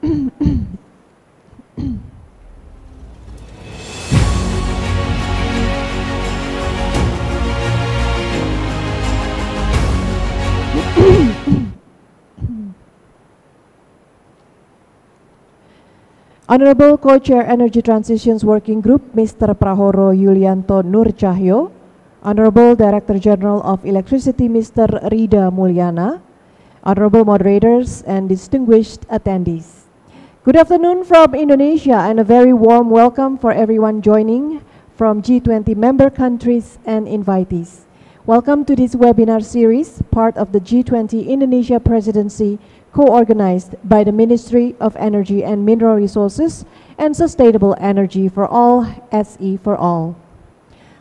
Honorable Co-Chair Energy Transitions Working Group, Mr. Prahoro Yulianto Nurcahyo, Honorable Director General of Electricity, Mr. Rida Mulyana, Honorable Moderators and distinguished attendees. Good afternoon from Indonesia and a very warm welcome for everyone joining from G20 member countries and invitees. Welcome to this webinar series, part of the G20 Indonesia Presidency, co-organized by the Ministry of Energy and Mineral Resources and Sustainable Energy for All, SE for All.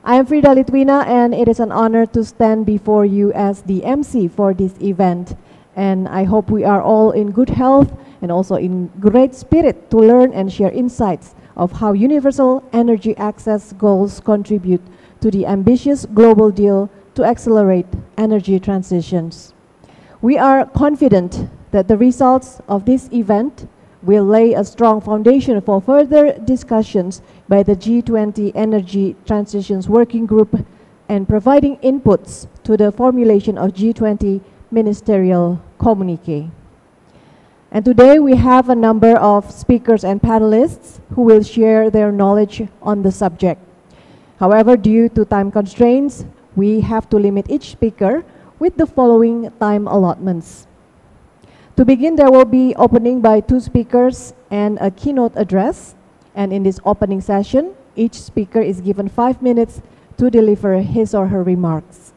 I am Frida Litwina, and it is an honor to stand before you as the MC for this event. And I hope we are all in good health and also in great spirit to learn and share insights of how universal energy access goals contribute to the ambitious global deal to accelerate energy transitions. We are confident that the results of this event will lay a strong foundation for further discussions by the G20 Energy Transitions Working Group and providing inputs to the formulation of G20 Ministerial Communique. And today we have a number of speakers and panelists who will share their knowledge on the subject. However, due to time constraints, we have to limit each speaker with the following time allotments. To begin, there will be opening by two speakers and a keynote address. And in this opening session, each speaker is given 5 minutes to deliver his or her remarks.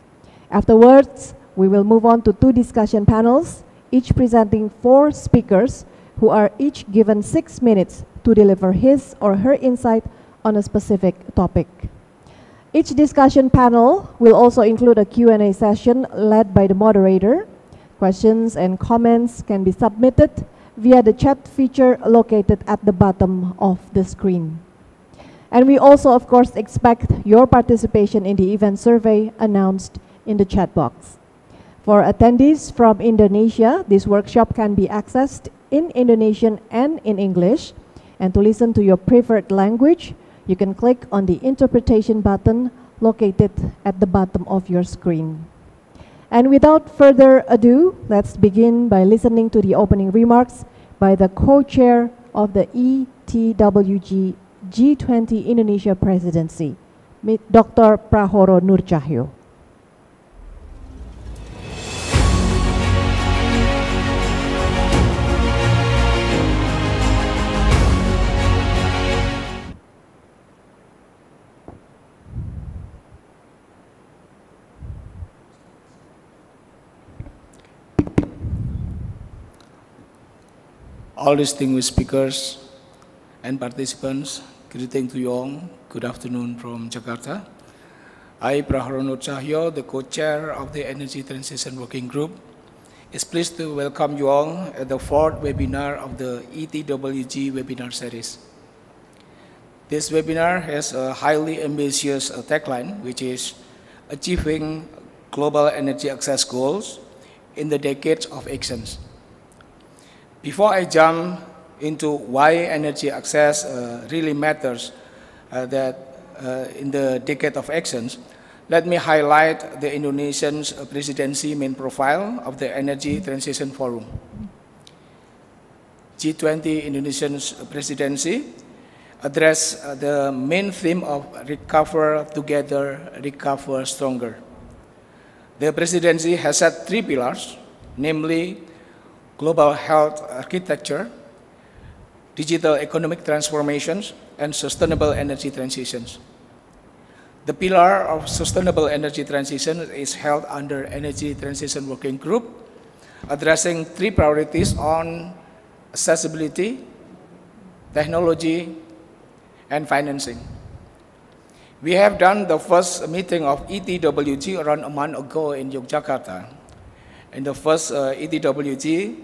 Afterwards, we will move on to two discussion panels, each presenting 4 speakers who are each given 6 minutes to deliver his or her insight on a specific topic. Each discussion panel will also include a Q&A session led by the moderator. Questions and comments can be submitted via the chat feature located at the bottom of the screen. And we also, of course, expect your participation in the event survey announced in the chat box. For attendees from Indonesia, this workshop can be accessed in Indonesian and in English. And to listen to your preferred language, you can click on the interpretation button located at the bottom of your screen. And without further ado, let's begin by listening to the opening remarks by the co-chair of the ETWG G20 Indonesia Presidency, Dr. Prahoro Nurcahyo. All distinguished speakers and participants, greeting to you all. Good afternoon from Jakarta. I, Prahoro Nurcahyo, the co-chair of the Energy Transition Working Group, is pleased to welcome you all at the 4th webinar of the ETWG webinar series. This webinar has a highly ambitious tagline, which is Achieving Global Energy Access Goals in the Decades of Actions. Before I jump into why energy access really matters in the decade of actions, let me highlight the Indonesian presidency main profile of the Energy Transition Forum. G20 Indonesian presidency address the main theme of recover together, recover stronger. The presidency has set 3 pillars, namely global health architecture, digital economic transformations, and sustainable energy transitions. The pillar of sustainable energy transition is held under Energy Transition Working Group, addressing 3 priorities on accessibility, technology, and financing. We have done the first meeting of ETWG around a month ago in Yogyakarta. In the first ETWG,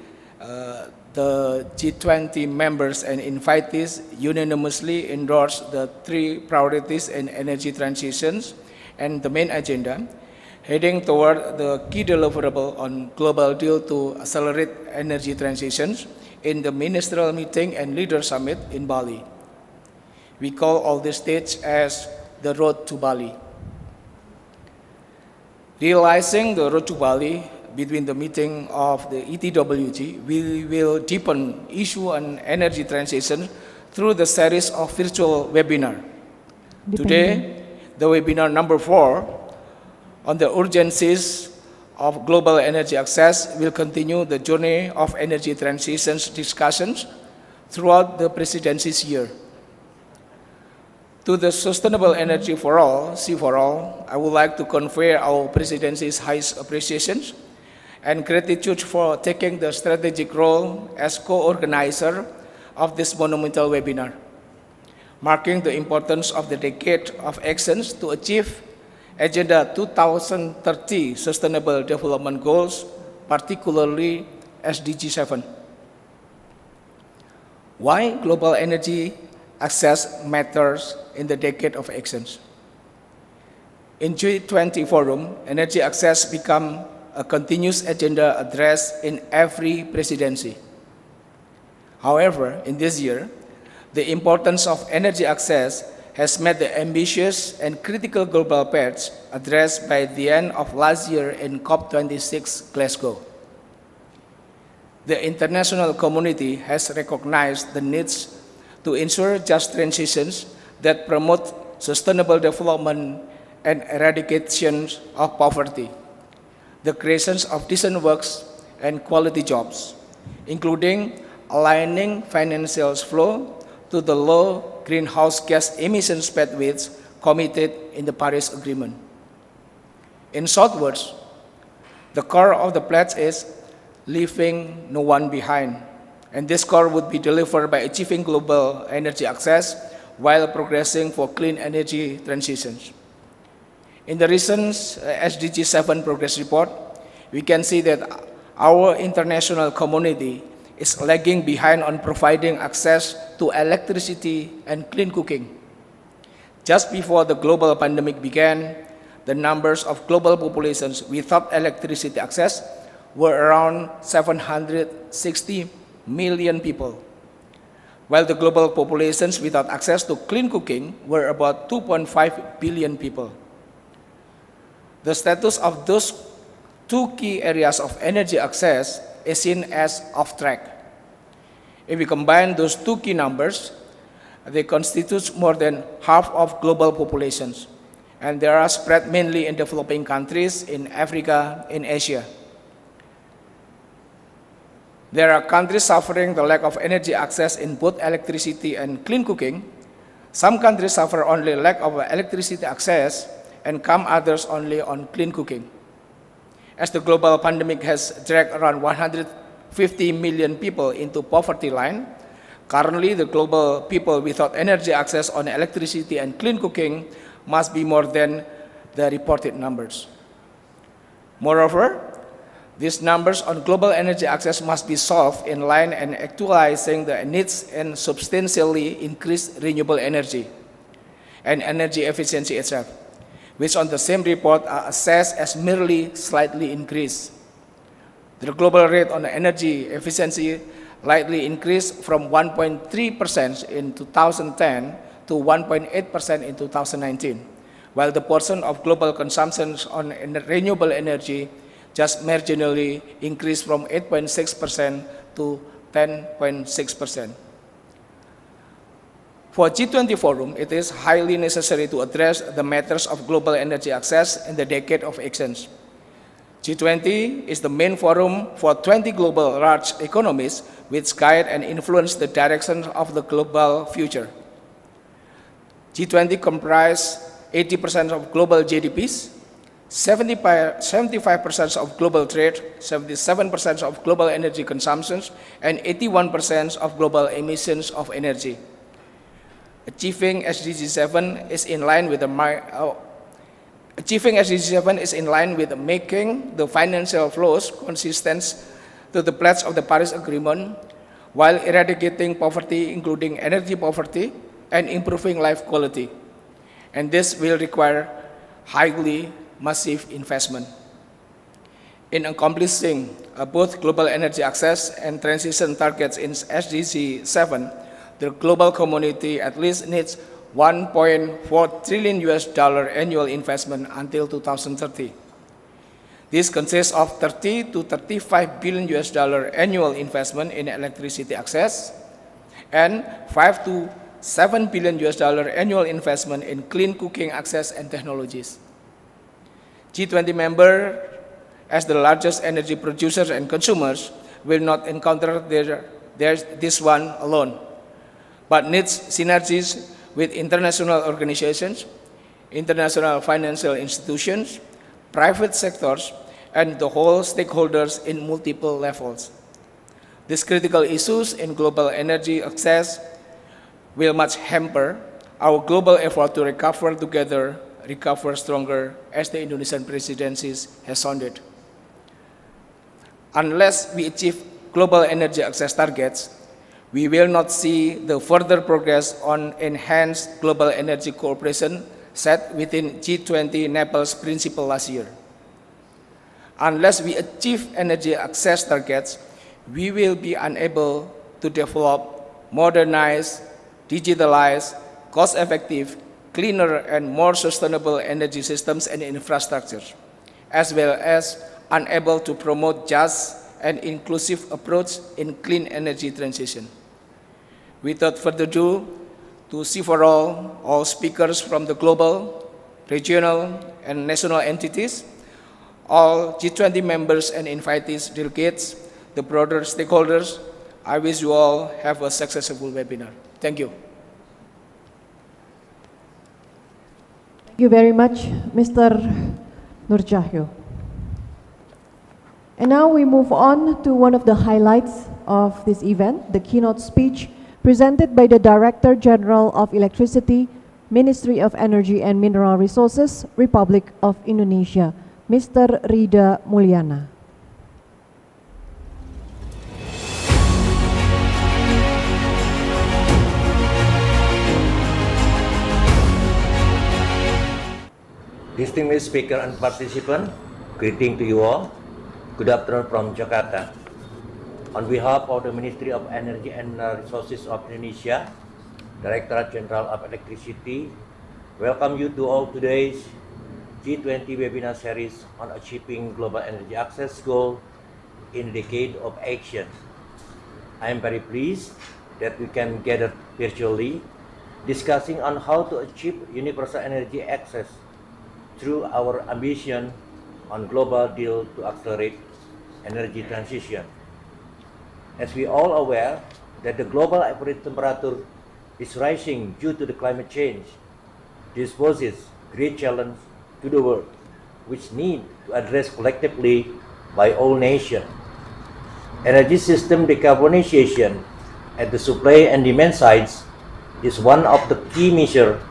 the G20 members and invitees unanimously endorsed the 3 priorities in energy transitions and the main agenda, heading toward the key deliverable on global deal to accelerate energy transitions in the ministerial meeting and leader summit in Bali. We call all this stage as the road to Bali. Realizing the road to Bali between the meeting of the ETWG, we will deepen issue on energy transition through the series of virtual webinar. Today, the webinar number 4 on the urgencies of global energy access will continue the journey of energy transitions discussions throughout the presidency's year. To the Sustainable Energy for All, C for All, I would like to convey our presidency's highest appreciations and gratitude for taking the strategic role as co-organizer of this monumental webinar, marking the importance of the decade of actions to achieve Agenda 2030 Sustainable Development Goals, particularly SDG 7. Why global energy access matters in the decade of actions? In G20 forum, energy access become a continuous agenda addressed in every presidency. However, in this year, the importance of energy access has met the ambitious and critical global paths addressed by the end of last year in COP26 Glasgow. The international community has recognized the needs to ensure just transitions that promote sustainable development and eradication of poverty, the creation of decent works and quality jobs, including aligning financial flow to the low greenhouse gas emissions pathways committed in the Paris Agreement. In short words, the core of the pledge is leaving no one behind, and this core would be delivered by achieving global energy access while progressing for clean energy transitions. In the recent SDG 7 progress report, we can see that our international community is lagging behind on providing access to electricity and clean cooking. Just before the global pandemic began, the numbers of global populations without electricity access were around 760 million people, while the global populations without access to clean cooking were about 2.5 billion people. The status of those two key areas of energy access is seen as off track. If we combine those two key numbers, they constitute more than half of global populations, and they are spread mainly in developing countries in Africa and Asia. There are countries suffering the lack of energy access in both electricity and clean cooking. Some countries suffer only lack of electricity access, and some others only on clean cooking. As the global pandemic has dragged around 150 million people into poverty line, currently the global people without energy access on electricity and clean cooking must be more than the reported numbers. Moreover, these numbers on global energy access must be solved in line and actualizing the needs and substantially increase renewable energy and energy efficiency itself, which on the same report are assessed as merely slightly increased. The global rate on energy efficiency slightly increased from 1.3% in 2010 to 1.8% in 2019, while the portion of global consumption on renewable energy just marginally increased from 8.6% to 10.6%. For G20 forum, it is highly necessary to address the matters of global energy access in the decade of actions. G20 is the main forum for 20 global large economies which guide and influence the direction of the global future. G20 comprises 80% of global GDPs, 75% of global trade, 77% of global energy consumptions, and 81% of global emissions of energy. Achieving SDG 7 is in line with making the financial flows consistent to the pledge of the Paris Agreement, while eradicating poverty, including energy poverty, and improving life quality. And this will require highly massive investment. In accomplishing both global energy access and transition targets in SDG 7, the global community at least needs $1.4 trillion annual investment until 2030. This consists of $30 to $35 billion annual investment in electricity access and $5 to $7 billion annual investment in clean cooking access and technologies. G20 members, as the largest energy producers and consumers, will not encounter this one alone, but needs synergies with international organizations, international financial institutions, private sectors, and the whole stakeholders in multiple levels. These critical issues in global energy access will much hamper our global effort to recover together, recover stronger, as the Indonesian presidency has sounded. Unless we achieve global energy access targets, we will not see the further progress on enhanced global energy cooperation set within G20 Naples principle last year. Unless we achieve energy access targets, we will be unable to develop, modernize, digitalize, cost-effective, cleaner, and more sustainable energy systems and infrastructures, as well as unable to promote just and inclusive approach in clean energy transition. Without further ado, to see for all speakers from the global, regional, and national entities, all G20 members and invitees, delegates, the broader stakeholders, I wish you all have a successful webinar. Thank you. Thank you very much, Mr. Nurcahyo. And now we move on to one of the highlights of this event, the keynote speech presented by the Director General of Electricity, Ministry of Energy and Mineral Resources, Republic of Indonesia, Mr. Rida Mulyana. Distinguished speaker and participant, greeting to you all. Good afternoon from Jakarta. On behalf of the Ministry of Energy and Resources of Indonesia, Directorate General of Electricity, welcome you to all today's G20 webinar series on achieving global energy access goal in a decade of action. I am very pleased that we can gather virtually discussing on how to achieve universal energy access through our ambition on global deal to accelerate energy transition. As we all aware that the global average temperature is rising due to the climate change, this poses great challenge to the world, which need to address collectively by all nations. Energy system decarbonization at the supply and demand sides is one of the key measures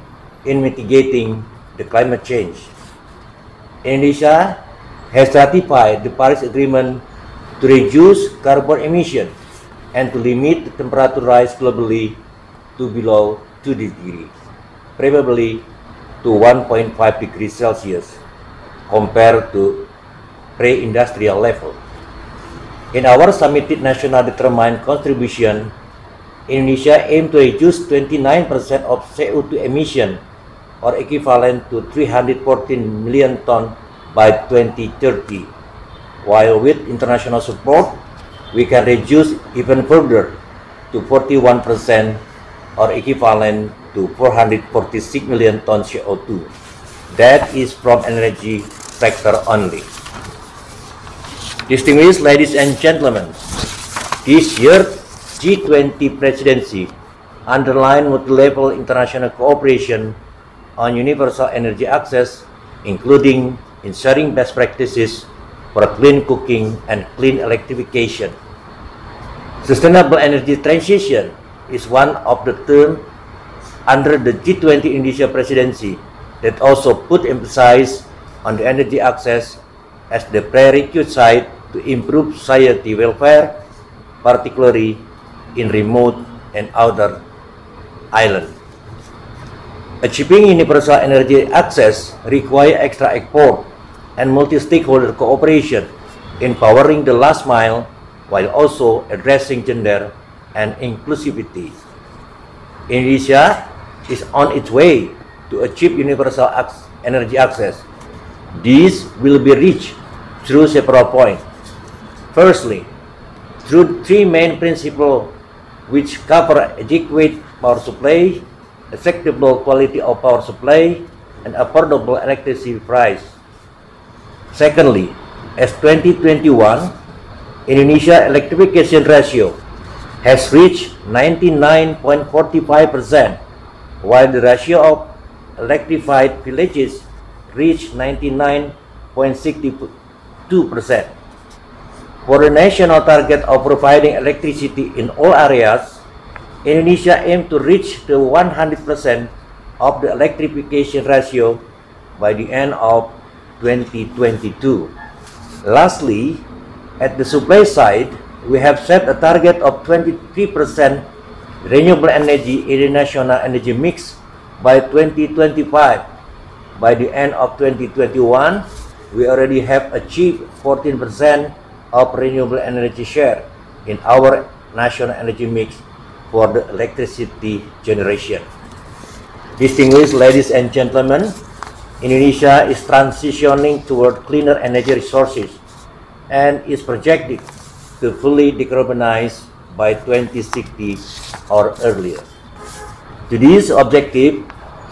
in mitigating the climate change. Indonesia has ratified the Paris Agreement to reduce carbon emission and to limit the temperature rise globally to below 2 degrees, probably to 1.5 degrees Celsius compared to pre-industrial level. In our submitted national determined contribution, Indonesia aimed to reduce 29% of CO2 emission, or equivalent to 314 million tons by 2030, while with international support, we can reduce even further to 41%, or equivalent to 446 million tons CO2. That is from energy sector only. Distinguished ladies and gentlemen, this year's G20 presidency underlined multi-level international cooperation on universal energy access, including in sharing best practices for clean cooking and clean electrification. Sustainable energy transition is one of the terms under the G20 Indonesia presidency that also put emphasis on the energy access as the prerequisite to improve society welfare, particularly in remote and outer islands. Achieving universal energy access requires extra effort and multi-stakeholder cooperation in powering the last mile while also addressing gender and inclusivity. Indonesia is on its way to achieve universal energy access. This will be reached through several points. Firstly, through three main principles which cover adequate power supply, acceptable quality of power supply, and affordable electricity price. Secondly, as 2021, Indonesia electrification ratio has reached 99.45%, while the ratio of electrified villages reached 99.62%. For the national target of providing electricity in all areas, Indonesia aims to reach the 100% of the electrification ratio by the end of 2022. Lastly, at the supply side, we have set a target of 23% renewable energy in the national energy mix by 2025. By the end of 2021, we already have achieved 14% of renewable energy share in our national energy mix for the electricity generation. Distinguished ladies and gentlemen, Indonesia is transitioning toward cleaner energy resources and is projected to fully decarbonize by 2060 or earlier. To this objective,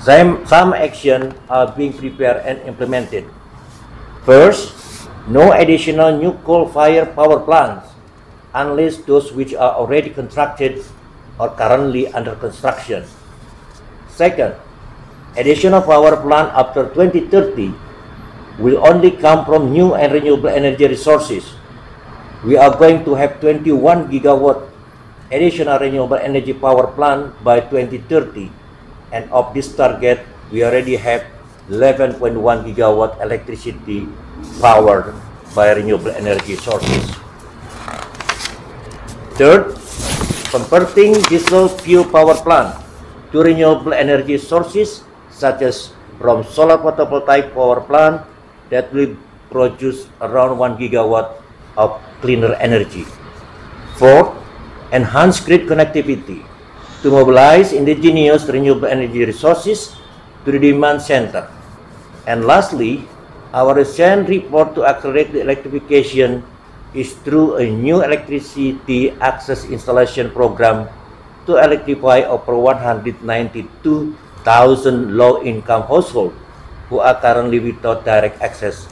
some actions are being prepared and implemented. First, no additional new coal-fired power plants unless those which are already contracted or currently under construction. Second, additional power plant after 2030 will only come from new and renewable energy resources. We are going to have 21 gigawatt additional renewable energy power plant by 2030, and of this target, we already have 11.1 gigawatt electricity powered by renewable energy sources. Third, converting diesel fuel power plant to renewable energy sources such as from solar photovoltaic power plant that will produce around 1 gigawatt of cleaner energy. Fourth, enhance grid connectivity to mobilize indigenous renewable energy resources to the demand center. And lastly, our recent report to accelerate the electrification is through a new electricity access installation program to electrify over 192,000 low-income households who are currently without direct access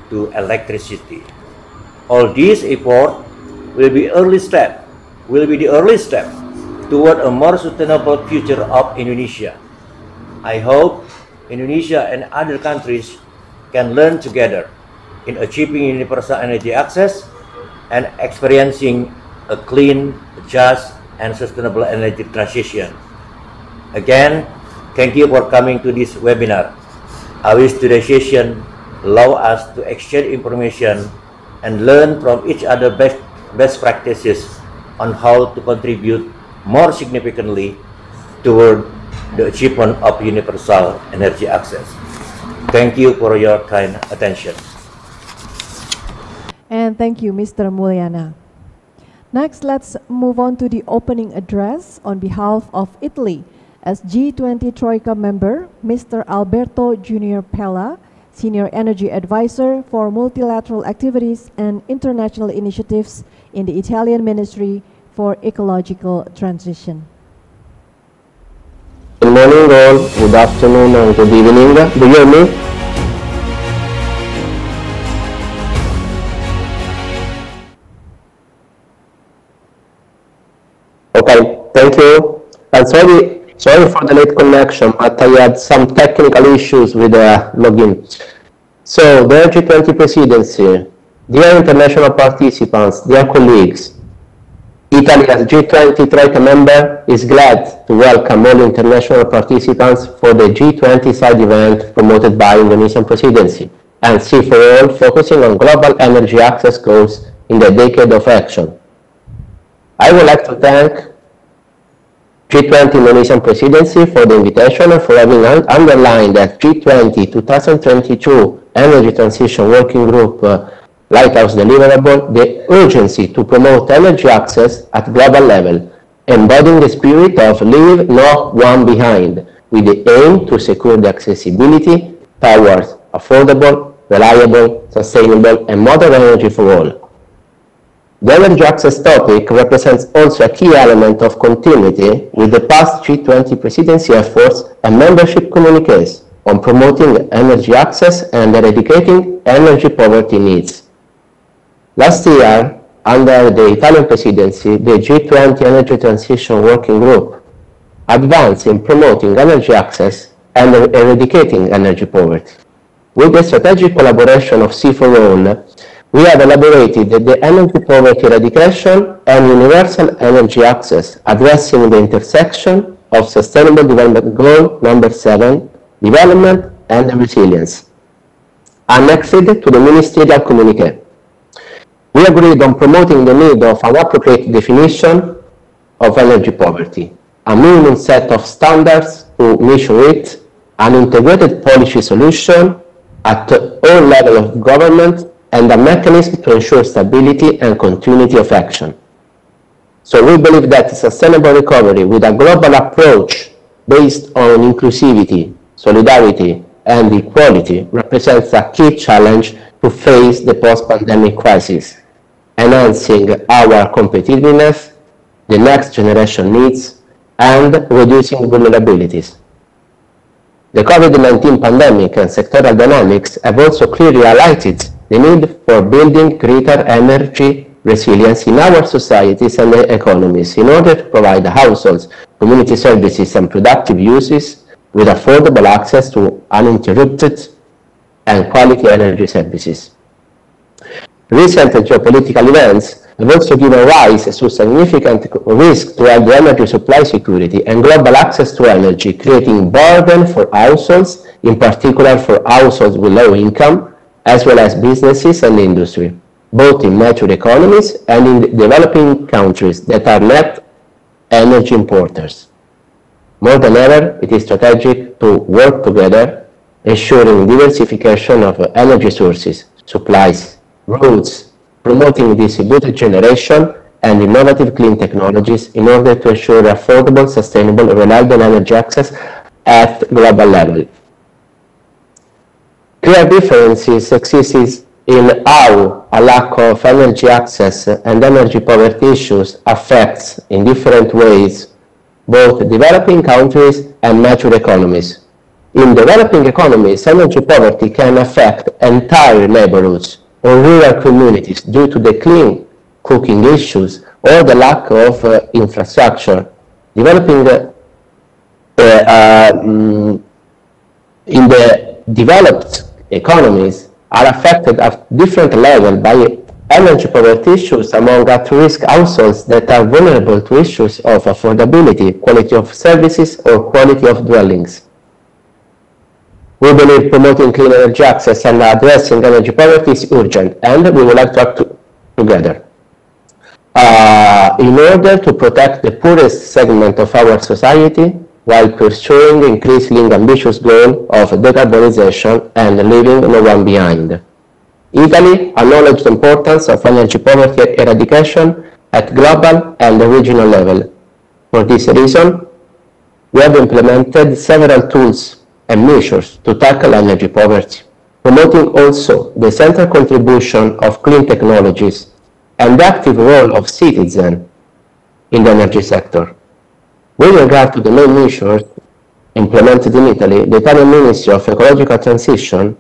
to electricity. All these efforts will be the early step toward a more sustainable future of Indonesia. I hope Indonesia and other countries can learn together in achieving universal energy access and experiencing a clean, just, and sustainable energy transition. Again, thank you for coming to this webinar. I wish today's session allow us to exchange information and learn from each other best practices on how to contribute more significantly toward the achievement of universal energy access. Thank you for your kind attention. And thank you, Mr. Mulyana. Next, let's move on to the opening address on behalf of Italy. As G20 Troika member, Mr. Alberto Junior Pella, Senior Energy Advisor for Multilateral Activities and International Initiatives in the Italian Ministry for Ecological Transition. Good morning all, good afternoon and good evening. Do you hear me? Okay, thank you. I'm sorry for the late connection, but I had some technical issues with the login. So, the G20 presidency, dear international participants, dear colleagues, Italy as G20 Troika member is glad to welcome all international participants for the G20 side event promoted by Indonesian presidency and C4All focusing on global energy access goals in the decade of action. I would like to thank G20 Indonesian presidency for the invitation and for having underlined that G20 2022 Energy Transition Working Group Lighthouse deliverable, the urgency to promote energy access at global level, embodying the spirit of leave no one behind, with the aim to secure the accessibility towards affordable, reliable, sustainable, and modern energy for all. The energy access topic represents also a key element of continuity with the past G20 presidency efforts and membership communiques on promoting energy access and eradicating energy poverty needs. Last year, under the Italian presidency, the G20 Energy Transition Working Group advanced in promoting energy access and eradicating energy poverty. With the strategic collaboration of C4All, we have elaborated the energy poverty eradication and universal energy access, addressing the intersection of Sustainable Development Goal number 7, development and resilience, annexed to the ministerial communique. We agreed on promoting the need of an appropriate definition of energy poverty, a minimum set of standards to measure it, an integrated policy solution at all levels of government, and a mechanism to ensure stability and continuity of action. So we believe that sustainable recovery with a global approach based on inclusivity, solidarity, and equality represents a key challenge to face the post-pandemic crisis, enhancing our competitiveness, the next generation needs, and reducing vulnerabilities. The COVID-19 pandemic and sectoral dynamics have also clearly highlighted the need for building greater energy resilience in our societies and economies in order to provide households, community services, and productive uses with affordable access to uninterrupted and quality energy services. Recent geopolitical events have also given rise to significant risk to the energy supply security and global access to energy, creating burden for households, in particular for households with low income, as well as businesses and industry, both in mature economies and in developing countries that are net energy importers. More than ever, it is strategic to work together, ensuring diversification of energy sources, supplies, routes, promoting distributed generation and innovative clean technologies in order to ensure affordable, sustainable, reliable energy access at global level. Clear differences exist in how a lack of energy access and energy poverty issues affects in different ways both developing countries and mature economies. In developing economies, energy poverty can affect entire neighborhoods or rural communities due to the clean cooking issues or the lack of infrastructure. In the developed economies are affected at different levels by energy poverty issues among at-risk households that are vulnerable to issues of affordability, quality of services, or quality of dwellings. We believe promoting clean energy access and addressing energy poverty is urgent, and we would like to act together in order to protect the poorest segment of our society while pursuing the increasingly ambitious goal of decarbonization and leaving no one behind. Italy acknowledged the importance of energy poverty eradication at global and regional level. For this reason, we have implemented several tools and measures to tackle energy poverty, promoting also the central contribution of clean technologies and the active role of citizens in the energy sector. With regard to the main measures implemented in Italy, the Italian Ministry of Ecological Transition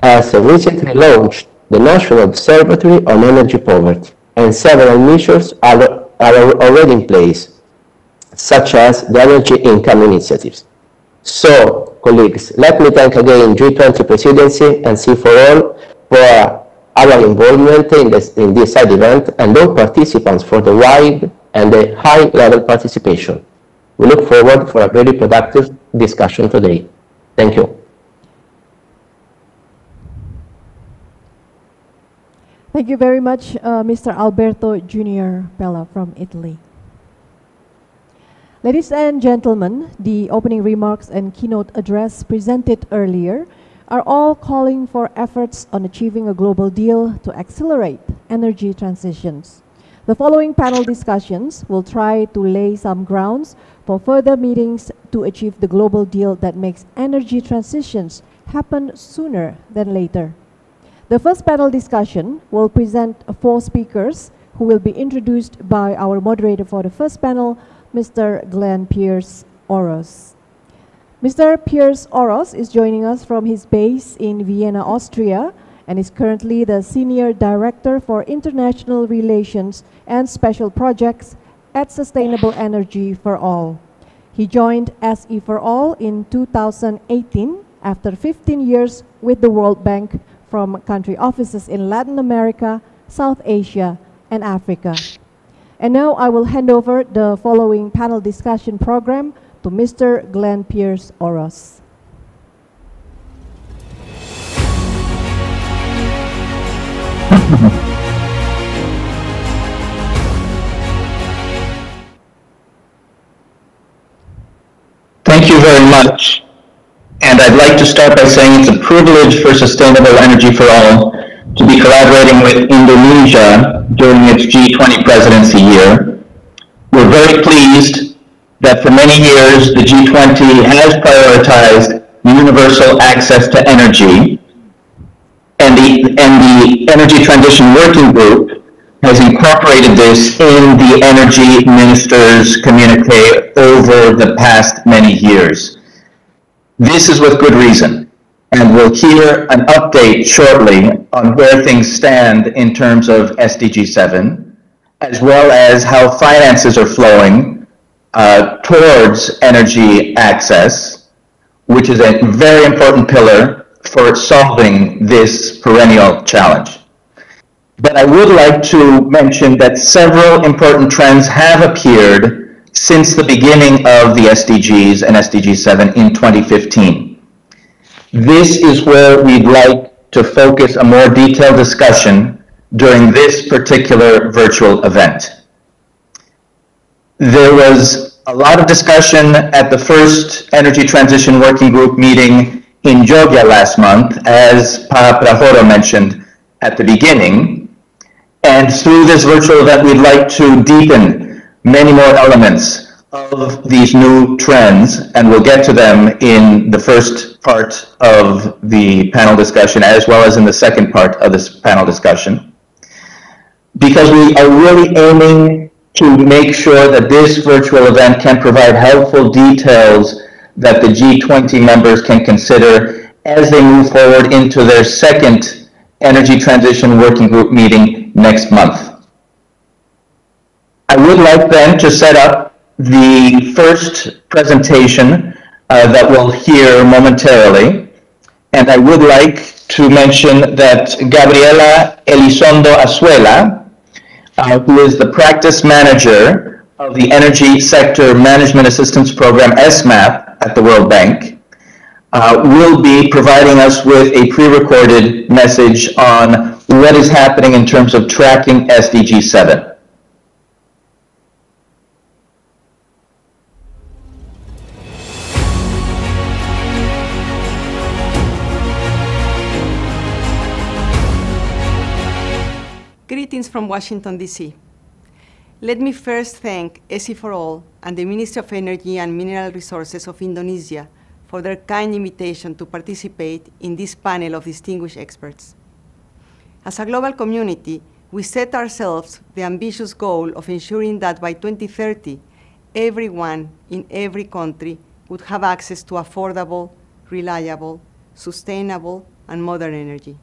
has recently launched the National Observatory on Energy Poverty, and several measures are already in place, such as the Energy Income Initiatives. So, colleagues, let me thank again G20 Presidency and C4All for our involvement in this side event and all participants for the wide and the high-level participation. We look forward for a very productive discussion today. Thank you. Thank you very much, Mr. Alberto Junior Pella from Italy. Ladies and gentlemen, the opening remarks and keynote address presented earlier are all calling for efforts on achieving a global deal to accelerate energy transitions. The following panel discussions will try to lay some grounds for further meetings to achieve the global deal that makes energy transitions happen sooner than later. The first panel discussion will present 4 speakers who will be introduced by our moderator for the first panel, Mr. Glenn Pierce Oros. Mr. Pierce Oros is joining us from his base in Vienna, Austria, and is currently the Senior Director for International Relations and Special Projects at Sustainable Energy for All. He joined SE for All in 2018 after 15 years with the World Bank from country offices in Latin America, South Asia, and Africa. And now I will hand over the following panel discussion program to Mr. Glenn Pierce Oros. Thank you very much. And I'd like to start by saying it's a privilege for Sustainable Energy for All to be collaborating with Indonesia during its G20 presidency year. We're very pleased that for many years the G20 has prioritized universal access to energy, and the Energy Transition Working Group has incorporated this in the Energy Ministers' communique over the past many years. This is with good reason, and we'll hear an update shortly on where things stand in terms of SDG 7, as well as how finances are flowing towards energy access, which is a very important pillar for solving this perennial challenge. But I would like to mention that several important trends have appeared since the beginning of the SDGs and SDG 7 in 2015. This is where we'd like to focus a more detailed discussion during this particular virtual event. There was a lot of discussion at the first Energy Transition Working Group meeting in Jogja last month, as Pa Prahoro mentioned at the beginning. And through this virtual event, we'd like to deepen many more elements of these new trends, and we'll get to them in the first part of the panel discussion, as well as in the second part of this panel discussion. Because we are really aiming to make sure that this virtual event can provide helpful details that the G20 members can consider as they move forward into their second Energy Transition Working Group meeting next month. I would like then to set up the first presentation that we'll hear momentarily, and I would like to mention that Gabriela Elizondo Azuela, who is the practice manager of the Energy Sector Management Assistance Program, SMAP, at the World Bank, will be providing us with a pre-recorded message on what is happening in terms of tracking SDG 7. Greetings from Washington, D.C. Let me first thank SE for All and the Ministry of Energy and Mineral Resources of Indonesia for their kind invitation to participate in this panel of distinguished experts. As a global community, we set ourselves the ambitious goal of ensuring that by 2030, everyone in every country would have access to affordable, reliable, sustainable, and modern energy.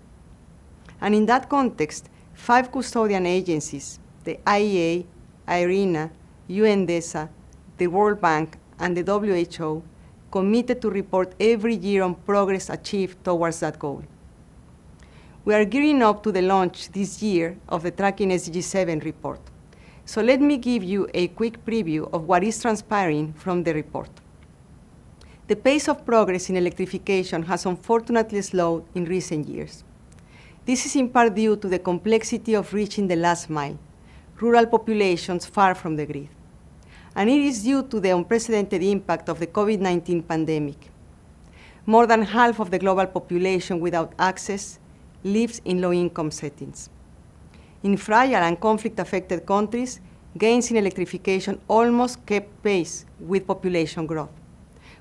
And in that context, 5 custodian agencies, the IEA, IRENA, UNDESA, the World Bank, and the WHO, committed to report every year on progress achieved towards that goal. We are gearing up to the launch this year of the Tracking SDG 7 report. So let me give you a quick preview of what is transpiring from the report. The pace of progress in electrification has unfortunately slowed in recent years. This is in part due to the complexity of reaching the last mile, rural populations far from the grid. And it is due to the unprecedented impact of the COVID-19 pandemic. More than half of the global population without access lives in low-income settings. In fragile and conflict-affected countries, gains in electrification almost kept pace with population growth.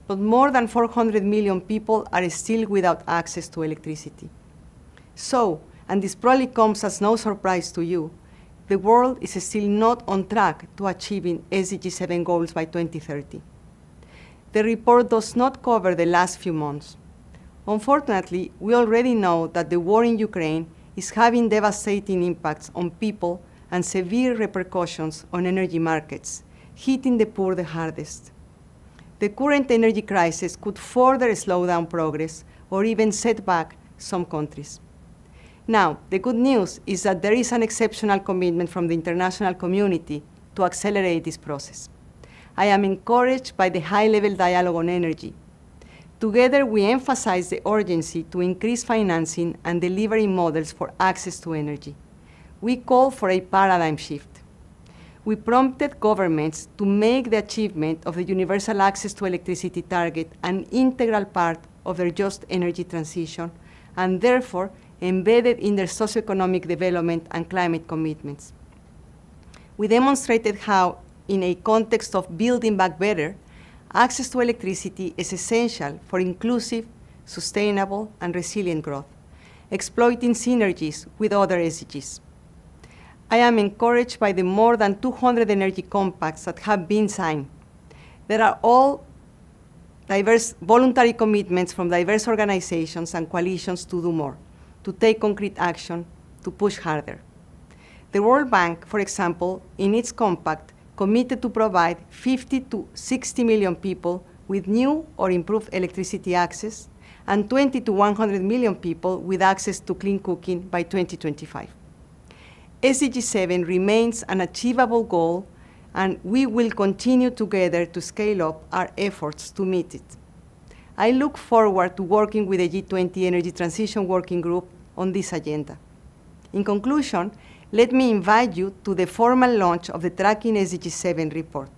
But more than 400 million people are still without access to electricity. So, and this probably comes as no surprise to you, the world is still not on track to achieving SDG 7 goals by 2030. The report does not cover the last few months. Unfortunately, we already know that the war in Ukraine is having devastating impacts on people and severe repercussions on energy markets, hitting the poor the hardest. The current energy crisis could further slow down progress or even set back some countries. Now, the good news is that there is an exceptional commitment from the international community to accelerate this process. I am encouraged by the high-level dialogue on energy. Together, we emphasize the urgency to increase financing and delivery models for access to energy. We call for a paradigm shift. We prompted governments to make the achievement of the universal access to electricity target an integral part of their just energy transition, and therefore embedded in their socioeconomic development and climate commitments. We demonstrated how, in a context of building back better, access to electricity is essential for inclusive, sustainable, and resilient growth, exploiting synergies with other SDGs. I am encouraged by the more than 200 energy compacts that have been signed. There are all diverse voluntary commitments from diverse organizations and coalitions to do more, to take concrete action, to push harder. The World Bank, for example, in its compact, committed to provide 50 to 60 million people with new or improved electricity access, and 20 to 100 million people with access to clean cooking by 2025. SDG 7 remains an achievable goal, and we will continue together to scale up our efforts to meet it. I look forward to working with the G20 Energy Transition Working Group on this agenda. In conclusion, let me invite you to the formal launch of the Tracking SDG 7 report.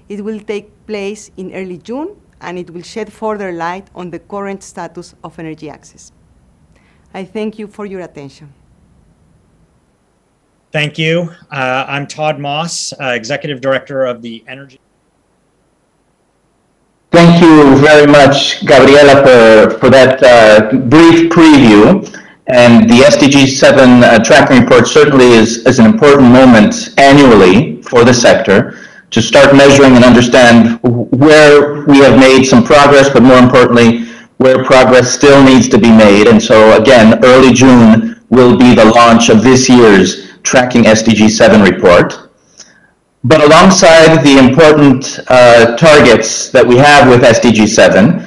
It will take place in early June, and it will shed further light on the current status of energy access. I thank you for your attention. Thank you. I'm Todd Moss, Executive Director of the Energy. Thank you very much, Gabriela, for that brief preview. And the SDG 7 tracking report certainly is an important moment annually for the sector to start measuring and understand where we have made some progress, but more importantly, where progress still needs to be made. And so again, early June will be the launch of this year's Tracking SDG 7 report. But alongside the important targets that we have with SDG 7,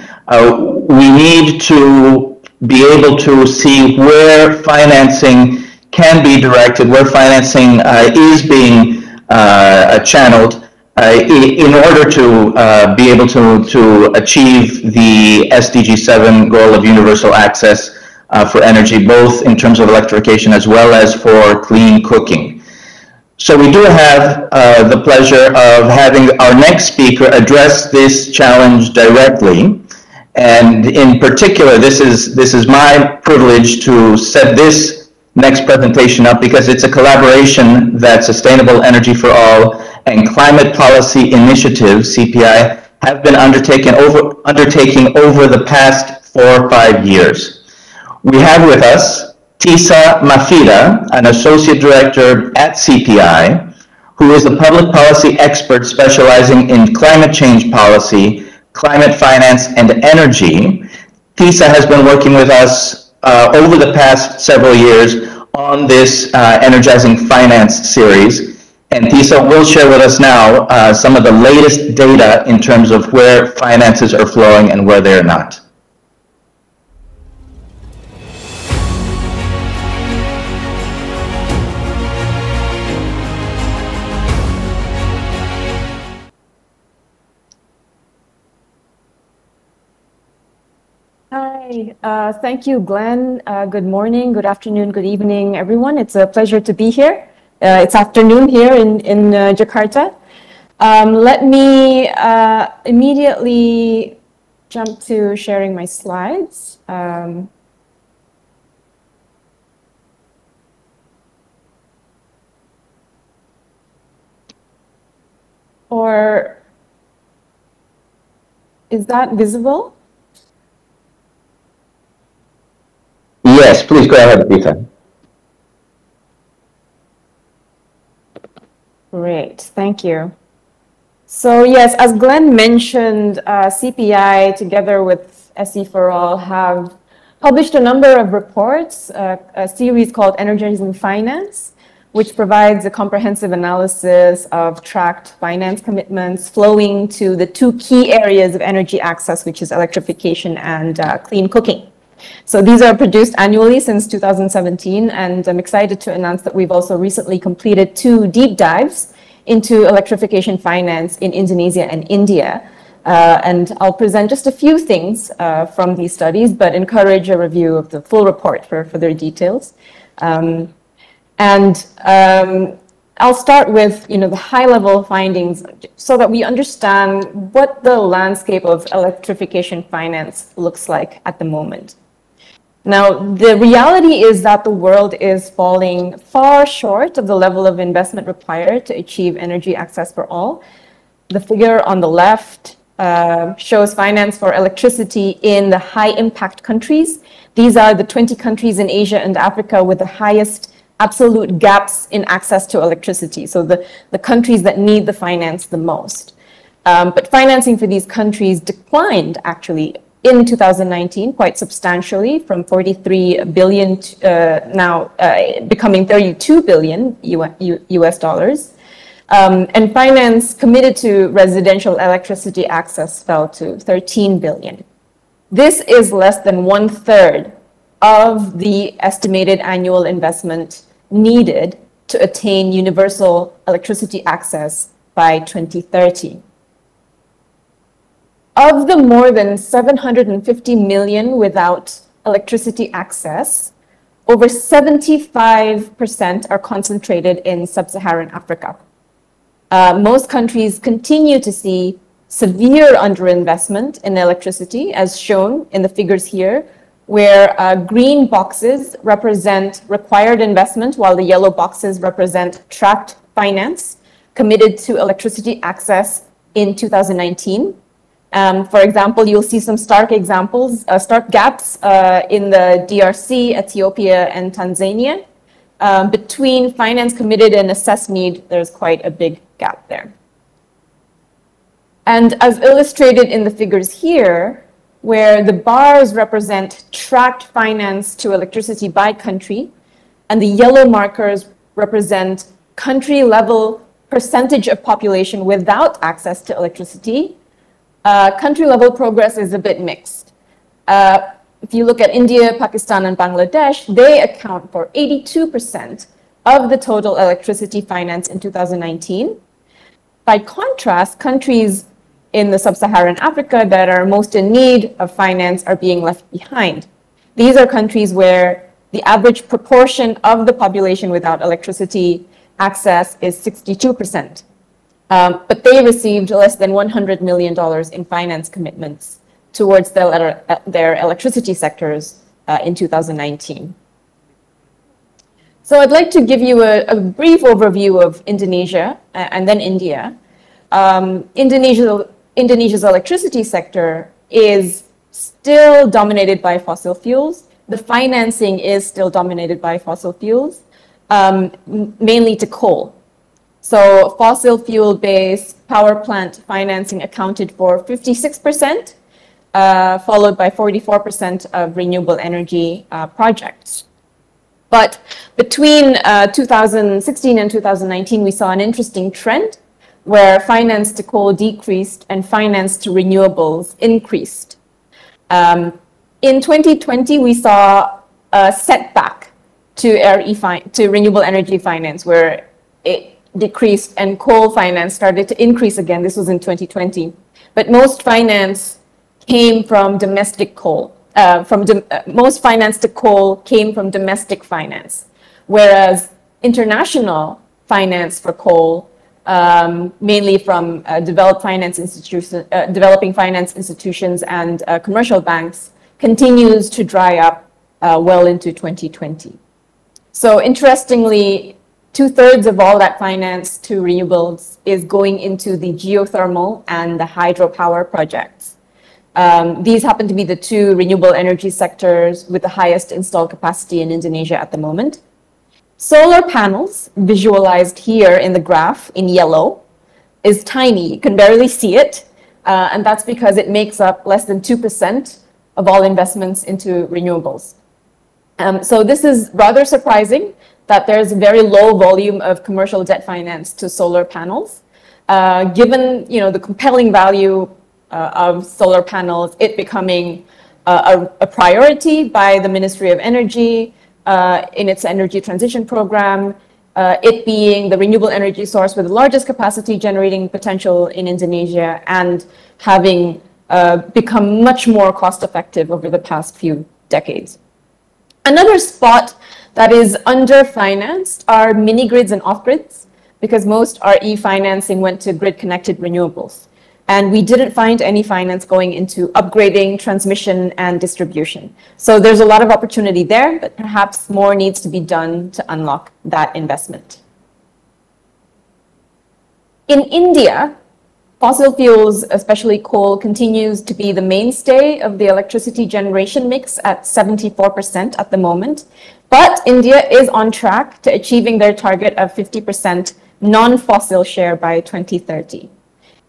we need to be able to see where financing can be directed, where financing is being channeled in order to be able to achieve the SDG 7 goal of universal access for energy, both in terms of electrification as well as for clean cooking. So we do have the pleasure of having our next speaker address this challenge directly. And in particular, this is my privilege to set this next presentation up because it's a collaboration that Sustainable Energy for All and Climate Policy Initiative, CPI, have been undertaking over the past 4 or 5 years. We have with us Tisa Mafida, an Associate Director at CPI, who is a public policy expert specializing in climate change policy, climate finance, and energy. Tisa has been working with us over the past several years on this Energizing Finance series. And Tisa will share with us now some of the latest data in terms of where finances are flowing and where they're not. Hi, thank you, Glenn. Good morning, good afternoon, good evening, everyone. It's a pleasure to be here. It's afternoon here in Jakarta. Let me immediately jump to sharing my slides. Or is that visible? Yes, please go ahead, Rita. Great, thank you. So yes, as Glenn mentioned, CPI together with SE for All have published a number of reports, a series called Energizing Finance, which provides a comprehensive analysis of tracked finance commitments flowing to the two key areas of energy access, which is electrification and clean cooking. So these are produced annually since 2017, and I'm excited to announce that we've also recently completed 2 deep dives into electrification finance in Indonesia and India. And I'll present just a few things from these studies, but encourage a review of the full report for further details. I'll start with the high-level findings so that we understand what the landscape of electrification finance looks like at the moment. Now, the reality is that the world is falling far short of the level of investment required to achieve energy access for all. The figure on the left shows finance for electricity in the high-impact countries. These are the 20 countries in Asia and Africa with the highest absolute gaps in access to electricity, so the countries that need the finance the most. But financing for these countries declined, actually, in 2019 quite substantially, from 43 billion now becoming 32 billion US dollars. And finance committed to residential electricity access fell to 13 billion. This is less than 1/3 of the estimated annual investment needed to attain universal electricity access by 2030. Of the more than 750 million without electricity access, over 75% are concentrated in sub-Saharan Africa. Most countries continue to see severe underinvestment in electricity, as shown in the figures here, where green boxes represent required investment, while the yellow boxes represent tracked finance committed to electricity access in 2019. For example, you'll see some stark gaps in the DRC, Ethiopia, and Tanzania. Between finance committed and assessed need, there's quite a big gap there. And as illustrated in the figures here, where the bars represent tracked finance to electricity by country, and the yellow markers represent country-level percentage of population without access to electricity, country-level progress is a bit mixed. If you look at India, Pakistan, and Bangladesh, they account for 82% of the total electricity finance in 2019. By contrast, countries in the sub-Saharan Africa that are most in need of finance are being left behind. These are countries where the average proportion of the population without electricity access is 62%. But they received less than $100 million in finance commitments towards their electricity sectors in 2019. So I'd like to give you a brief overview of Indonesia and then India. Indonesia's electricity sector is still dominated by fossil fuels. The financing is still dominated by fossil fuels, mainly to coal. So fossil fuel-based power plant financing accounted for 56%, followed by 44% of renewable energy projects. But between 2016 and 2019, we saw an interesting trend where finance to coal decreased and finance to renewables increased. In 2020, we saw a setback to renewable energy finance, where it decreased and coal finance started to increase again. This was in 2020. But most finance came from domestic coal. Most finance to coal came from domestic finance, whereas international finance for coal mainly from developing finance institutions and commercial banks, continues to dry up well into 2020. So interestingly, 2/3 of all that finance to renewables is going into the geothermal and the hydropower projects. These happen to be the two renewable energy sectors with the highest installed capacity in Indonesia at the moment. Solar panels, visualized here in the graph in yellow, is tiny. You can barely see it, and that's because it makes up less than 2% of all investments into renewables. So this is rather surprising that there's a very low volume of commercial debt finance to solar panels. Given the compelling value of solar panels, it becoming a priority by the Ministry of Energy in its energy transition program, it being the renewable energy source with the largest capacity generating potential in Indonesia, and having become much more cost effective over the past few decades. Another spot that is under-financed are mini-grids and off-grids, because most RE financing went to grid-connected renewables. And we didn't find any finance going into upgrading, transmission, and distribution. So there's a lot of opportunity there, but perhaps more needs to be done to unlock that investment. In India, fossil fuels, especially coal, continues to be the mainstay of the electricity generation mix at 74% at the moment. But India is on track to achieving their target of 50% non-fossil share by 2030.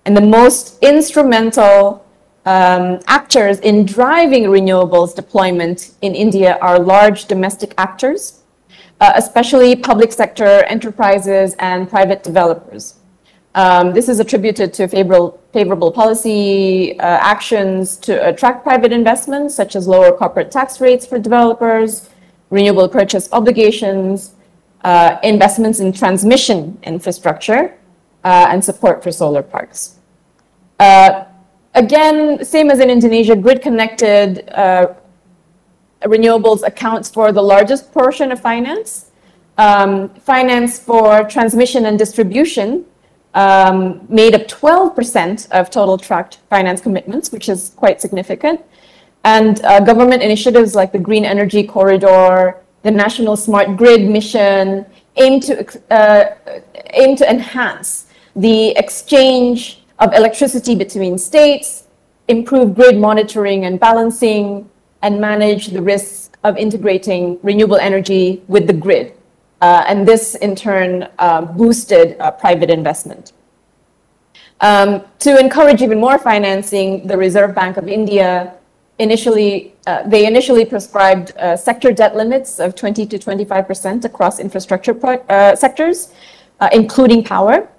And the most instrumental actors in driving renewables deployment in India are large domestic actors, especially public sector enterprises and private developers. This is attributed to favorable policy actions to attract private investments, such as lower corporate tax rates for developers, renewable purchase obligations, investments in transmission infrastructure, and support for solar parks. Again, same as in Indonesia, grid-connected renewables accounts for the largest portion of finance. Finance for transmission and distribution made up 12% of total tracked finance commitments, which is quite significant. And government initiatives like the Green Energy Corridor, the National Smart Grid Mission aim to enhance the exchange of electricity between states, improve grid monitoring and balancing, and manage the risk of integrating renewable energy with the grid. And this, in turn, boosted private investment. To encourage even more financing, the Reserve Bank of India initially prescribed sector debt limits of 20 to 25% across infrastructure sectors, including power.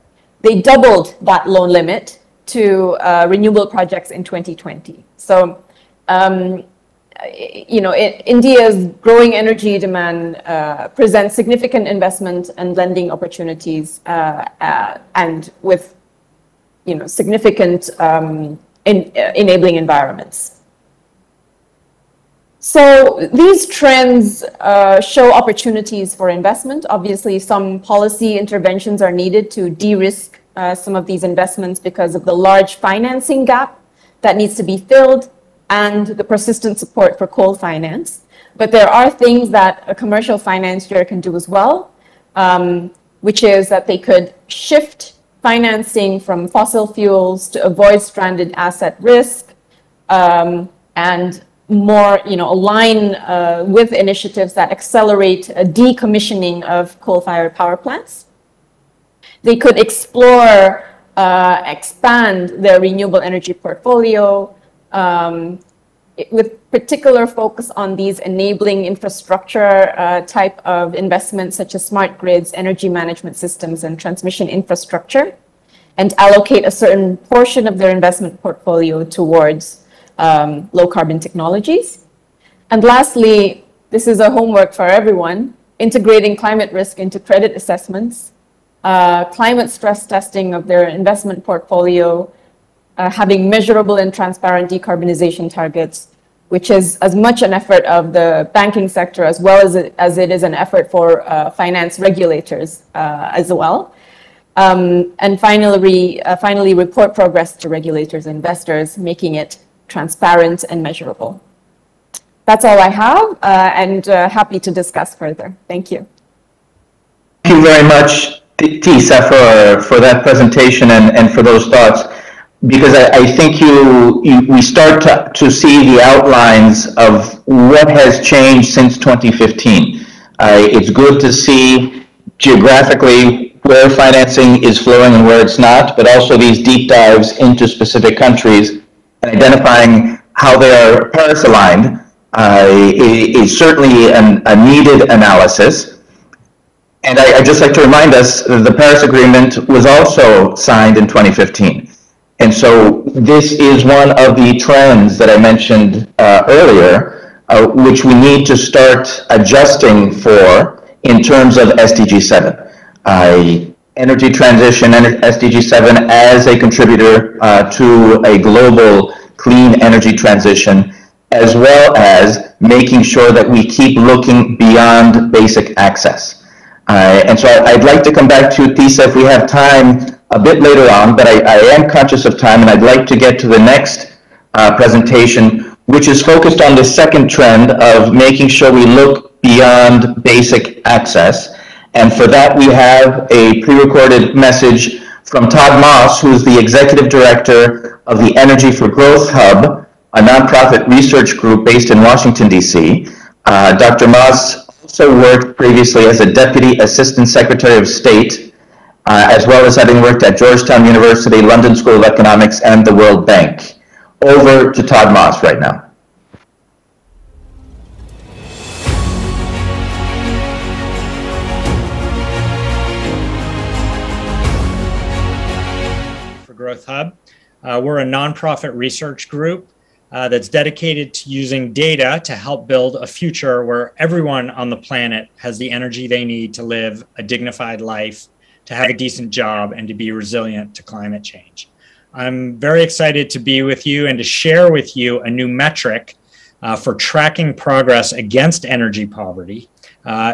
They doubled that loan limit to renewable projects in 2020. So, India's growing energy demand presents significant investment and lending opportunities, and with significant enabling environments. So these trends show opportunities for investment. Obviously, some policy interventions are needed to de-risk some of these investments because of the large financing gap that needs to be filled and the persistent support for coal finance. But there are things that a commercial financier can do as well, which is that they could shift financing from fossil fuels to avoid stranded asset risk, and more, align with initiatives that accelerate a decommissioning of coal-fired power plants. They could explore, expand their renewable energy portfolio, with particular focus on these enabling infrastructure type of investments, such as smart grids, energy management systems, and transmission infrastructure, and allocate a certain portion of their investment portfolio towards low carbon technologies. And lastly, this is a homework for everyone, integrating climate risk into credit assessments, climate stress testing of their investment portfolio, having measurable and transparent decarbonization targets, which is as much an effort of the banking sector as it is an effort for finance regulators as well. And finally, report progress to regulators and investors, making it transparent and measurable. That's all I have, and happy to discuss further. Thank you. Thank you very much, Tisa, for that presentation and for those thoughts, because I think we start to see the outlines of what has changed since 2015. It's good to see geographically where financing is flowing and where it's not, but also these deep dives into specific countries and identifying how they are Paris aligned is certainly a needed analysis. And I'd just like to remind us that the Paris Agreement was also signed in 2015. And so this is one of the trends that I mentioned earlier, which we need to start adjusting for in terms of SDG 7. Energy transition and SDG 7 as a contributor to a global clean energy transition, as well as making sure that we keep looking beyond basic access. And so I'd like to come back to Tisa if we have time a bit later on, but I am conscious of time, and I'd like to get to the next presentation, which is focused on the second trend of making sure we look beyond basic access. And for that, we have a pre-recorded message from Todd Moss, who's the Executive Director of the Energy for Growth Hub, a nonprofit research group based in Washington, D.C. Dr. Moss also worked previously as a Deputy Assistant Secretary of State, as well as having worked at Georgetown University, London School of Economics, and the World Bank. Over to Todd Moss right now. Growth Hub. We're a nonprofit research group that's dedicated to using data to help build a future where everyone on the planet has the energy they need to live a dignified life, to have a decent job, and to be resilient to climate change. I'm very excited to be with you and to share with you a new metric for tracking progress against energy poverty.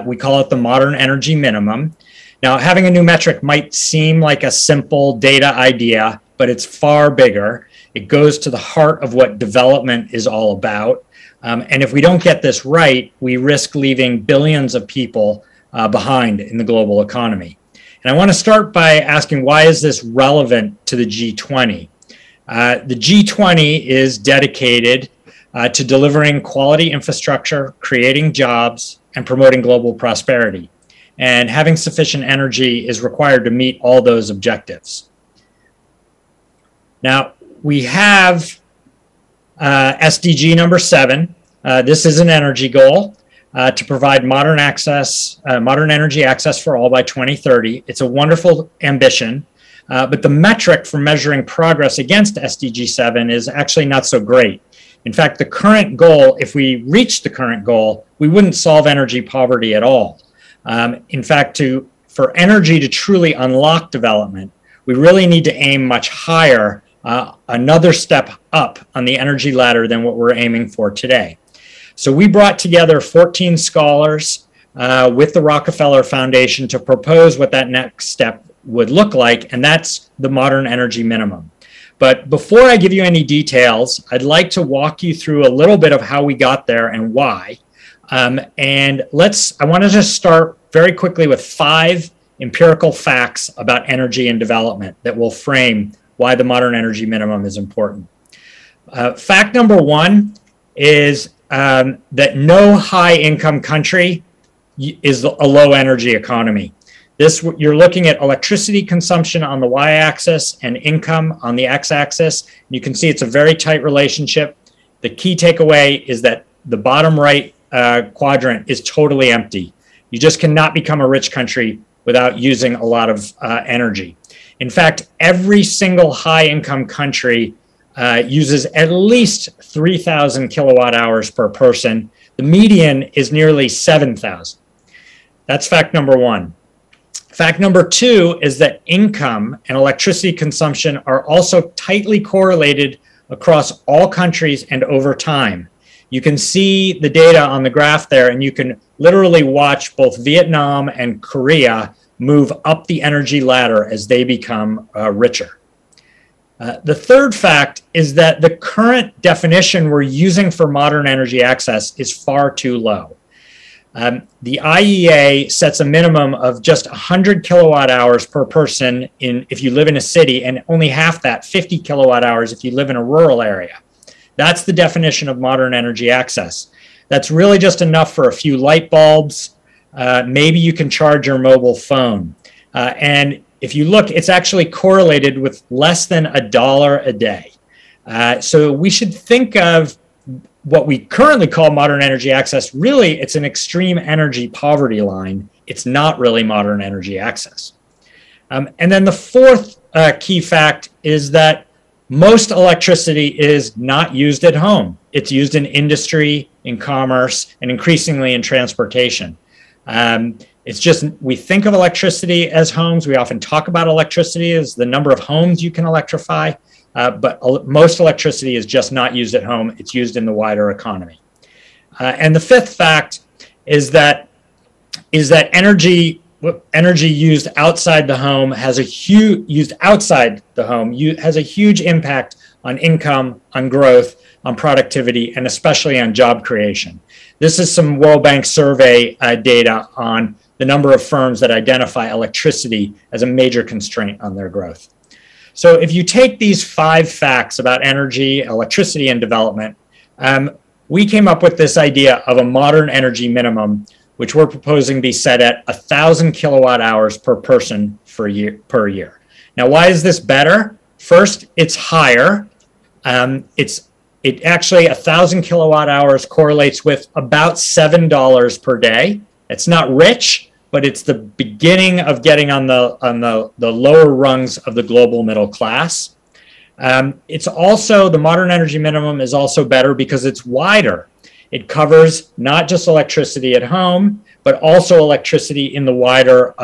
We call it the Modern Energy Minimum. Now, having a new metric might seem like a simple data idea, but it's far bigger. It goes to the heart of what development is all about. And if we don't get this right, we risk leaving billions of people behind in the global economy. And I want to start by asking, why is this relevant to the G20? The G20 is dedicated to delivering quality infrastructure, creating jobs, and promoting global prosperity. And having sufficient energy is required to meet all those objectives. Now, we have SDG number 7. This is an energy goal to provide modern energy access for all by 2030. It's a wonderful ambition, but the metric for measuring progress against SDG 7 is actually not so great. In fact, the current goal, if we reach the current goal, we wouldn't solve energy poverty at all. In fact, for energy to truly unlock development, we really need to aim much higher, another step up on the energy ladder than what we're aiming for today. So we brought together 14 scholars with the Rockefeller Foundation to propose what that next step would look like, and that's the Modern Energy Minimum. But before I give you any details, I'd like to walk you through a little bit of how we got there and why. I want to just start very quickly with 5 empirical facts about energy and development that will frame why the Modern Energy Minimum is important. Fact number 1 is that no high-income country is a low-energy economy. You're looking at electricity consumption on the y-axis and income on the x-axis. You can see it's a very tight relationship. The key takeaway is that the bottom right quadrant is totally empty. You just cannot become a rich country without using a lot of energy. In fact, every single high-income country uses at least 3,000 kilowatt hours per person. The median is nearly 7,000. That's fact number 1. Fact number 2 is that income and electricity consumption are also tightly correlated across all countries and over time. You can see the data on the graph there, and you can literally watch both Vietnam and Korea move up the energy ladder as they become richer. The third fact is that the current definition we're using for modern energy access is far too low. The IEA sets a minimum of just 100 kilowatt hours per person if you live in a city, and only half that, 50 kilowatt hours, if you live in a rural area. That's the definition of modern energy access. That's really just enough for a few light bulbs. Maybe you can charge your mobile phone. And if you look, it's actually correlated with less than $1 a day. So we should think of what we currently call modern energy access. Really, it's an extreme energy poverty line. It's not really modern energy access. And then the fourth key fact is that most electricity is not used at home. It's used in industry, in commerce, and increasingly in transportation. It's just, we think of electricity as homes. We often talk about electricity as the number of homes you can electrify, but most electricity is just not used at home. It's used in the wider economy. And the fifth fact is that energy used outside the home has a huge impact on income, on growth, on productivity, and especially on job creation. This is some World Bank survey data on the number of firms that identify electricity as a major constraint on their growth. So if you take these 5 facts about energy, electricity, and development, we came up with this idea of a modern energy minimum, which we're proposing be set at 1,000 kilowatt hours per person per year. Now, why is this better? First, it's higher. It actually, 1,000 kilowatt hours correlates with about $7 per day. It's not rich, but it's the beginning of getting on the lower rungs of the global middle class. It's also, the modern energy minimum is also better because it's wider. It covers not just electricity at home, but also electricity in the wider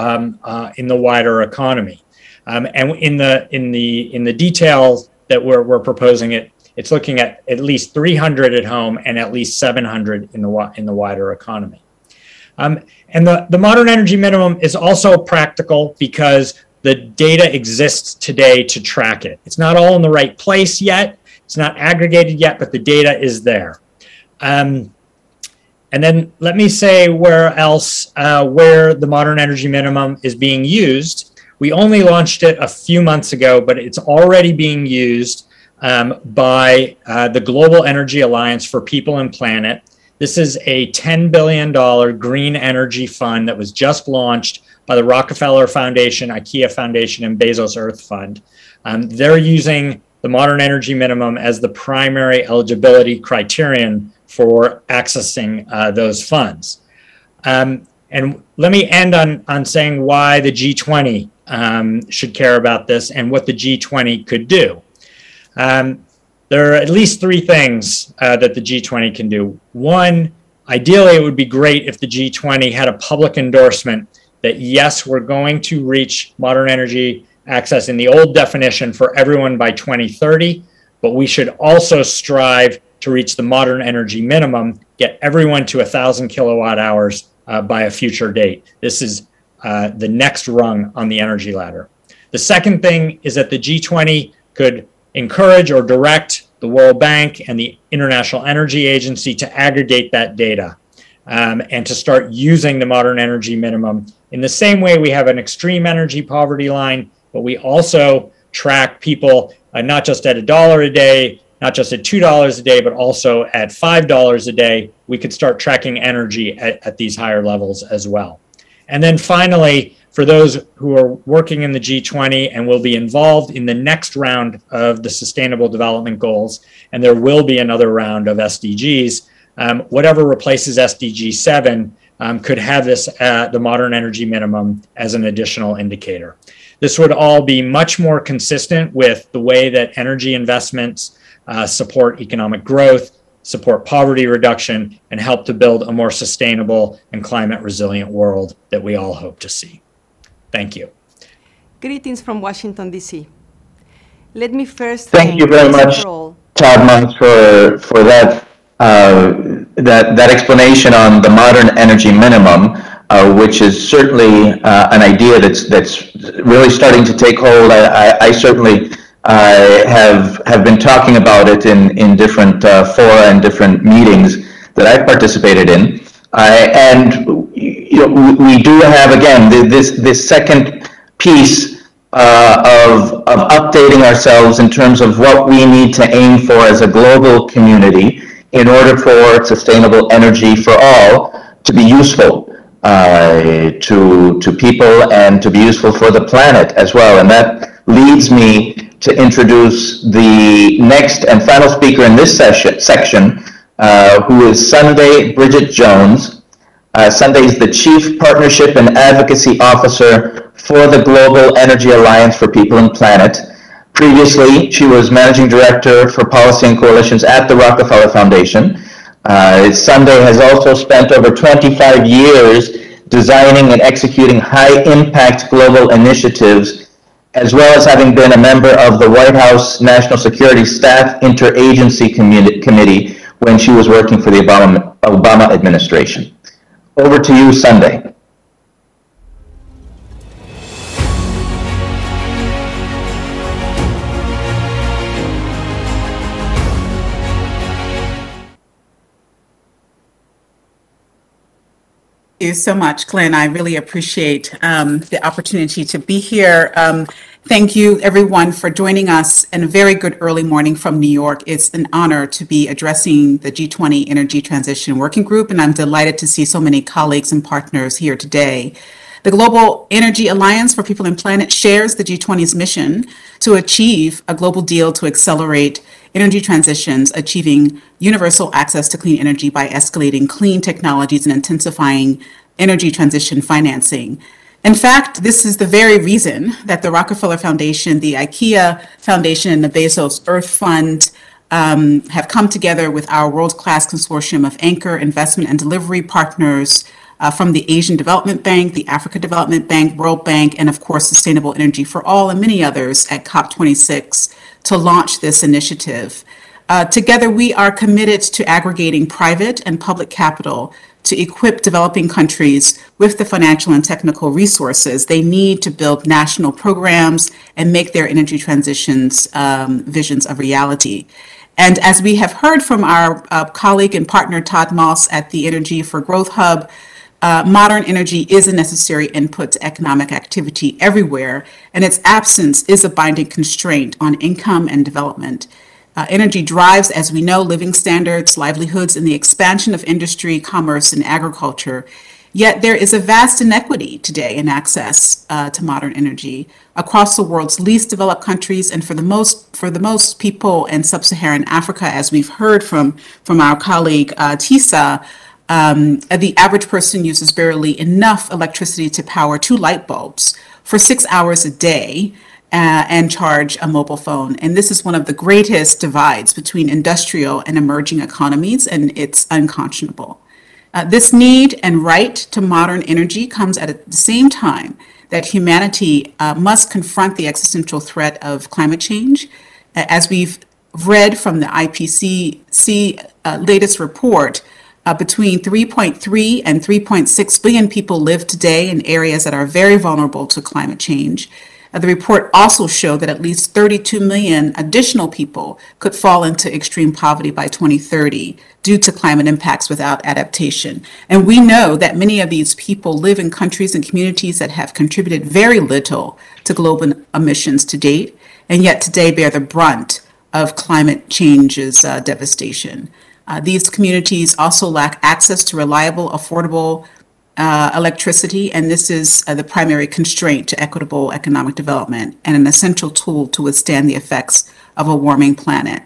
economy. And in the details that we're proposing it's looking at least 300 at home and at least 700 in the wider economy. And the modern energy minimum is also practical because the data exists today to track it. It's not all in the right place yet. It's not aggregated yet, but the data is there. And then let me say where the modern energy minimum is being used. We only launched it a few months ago, but it's already being used by the Global Energy Alliance for People and Planet. This is a $10 billion green energy fund that was just launched by the Rockefeller Foundation, IKEA Foundation, and Bezos Earth Fund. They're using the modern energy minimum as the primary eligibility criterion for accessing those funds. And let me end on saying why the G20 should care about this and what the G20 could do. There are at least 3 things that the G20 can do. One, ideally, it would be great if the G20 had a public endorsement that, yes, we're going to reach modern energy access in the old definition for everyone by 2030, but we should also strive to reach the modern energy minimum, get everyone to 1,000 kilowatt hours by a future date. This is the next rung on the energy ladder. The second thing is that the G20 could encourage or direct the World Bank and the International Energy Agency to aggregate that data and to start using the modern energy minimum in the same way we have an extreme energy poverty line, but we also track people not just at $1 a day, not just at $2 a day, but also at $5 a day. We could start tracking energy at these higher levels as well. And then finally, for those who are working in the G20 and will be involved in the next round of the Sustainable Development Goals, and there will be another round of SDGs, whatever replaces SDG 7 could have this, the modern energy minimum, as an additional indicator. This would all be much more consistent with the way that energy investments support economic growth, support poverty reduction, and help to build a more sustainable and climate resilient world that we all hope to see. Thank you. Greetings from Washington, D.C. Let me first thank you very much, Todd, for that explanation on the modern energy minimum. which is certainly an idea that's really starting to take hold. I certainly have been talking about it in different fora and different meetings that I've participated in. And we do have, again, this second piece of updating ourselves in terms of what we need to aim for as a global community in order for sustainable energy for all to be useful to people and to be useful for the planet as well. And that leads me to introduce the next and final speaker in this section, who is Sunday Bridget Jones. Sunday is the Chief Partnership and Advocacy Officer for the Global Energy Alliance for People and Planet. Previously, she was Managing Director for Policy and Coalitions at the Rockefeller Foundation. Sunday has also spent over 25 years designing and executing high-impact global initiatives, as well as having been a member of the White House National Security Staff Interagency Committee when she was working for the Obama administration. Over to you, Sunday. Thank you so much, Glenn. I really appreciate the opportunity to be here. Thank you, everyone, for joining us in a very good early morning from New York. It's an honor to be addressing the G20 Energy Transition Working Group, and I'm delighted to see so many colleagues and partners here today. The Global Energy Alliance for People and Planet shares the G20's mission to achieve a global deal to accelerate energy transitions, achieving universal access to clean energy by escalating clean technologies and intensifying energy transition financing. In fact, this is the very reason that the Rockefeller Foundation, the IKEA Foundation, and the Bezos Earth Fund have come together with our world-class consortium of anchor investment and delivery partners from the Asian Development Bank, the Africa Development Bank, World Bank, and of course, Sustainable Energy for All, and many others at COP26 to launch this initiative. Together, we are committed to aggregating private and public capital to equip developing countries with the financial and technical resources they need to build national programs and make their energy transitions visions a reality. And as we have heard from our colleague and partner Todd Moss at the Energy for Growth Hub, modern energy is a necessary input to economic activity everywhere, and its absence is a binding constraint on income and development. Energy drives, as we know, living standards, livelihoods, and the expansion of industry, commerce, and agriculture. Yet there is a vast inequity today in access to modern energy across the world's least developed countries, and for the most people in sub-Saharan Africa, as we've heard from our colleague Tisa. The average person uses barely enough electricity to power 2 light bulbs for 6 hours a day and charge a mobile phone. And this is one of the greatest divides between industrial and emerging economies, and it's unconscionable. This need and right to modern energy comes at the same time that humanity must confront the existential threat of climate change. As we've read from the IPCC latest report, between 3.3 and 3.6 billion people live today in areas that are very vulnerable to climate change. The report also showed that at least 32 million additional people could fall into extreme poverty by 2030 due to climate impacts without adaptation. And we know that many of these people live in countries and communities that have contributed very little to global emissions to date, and yet today bear the brunt of climate change's devastation. These communities also lack access to reliable, affordable electricity, and this is the primary constraint to equitable economic development and an essential tool to withstand the effects of a warming planet.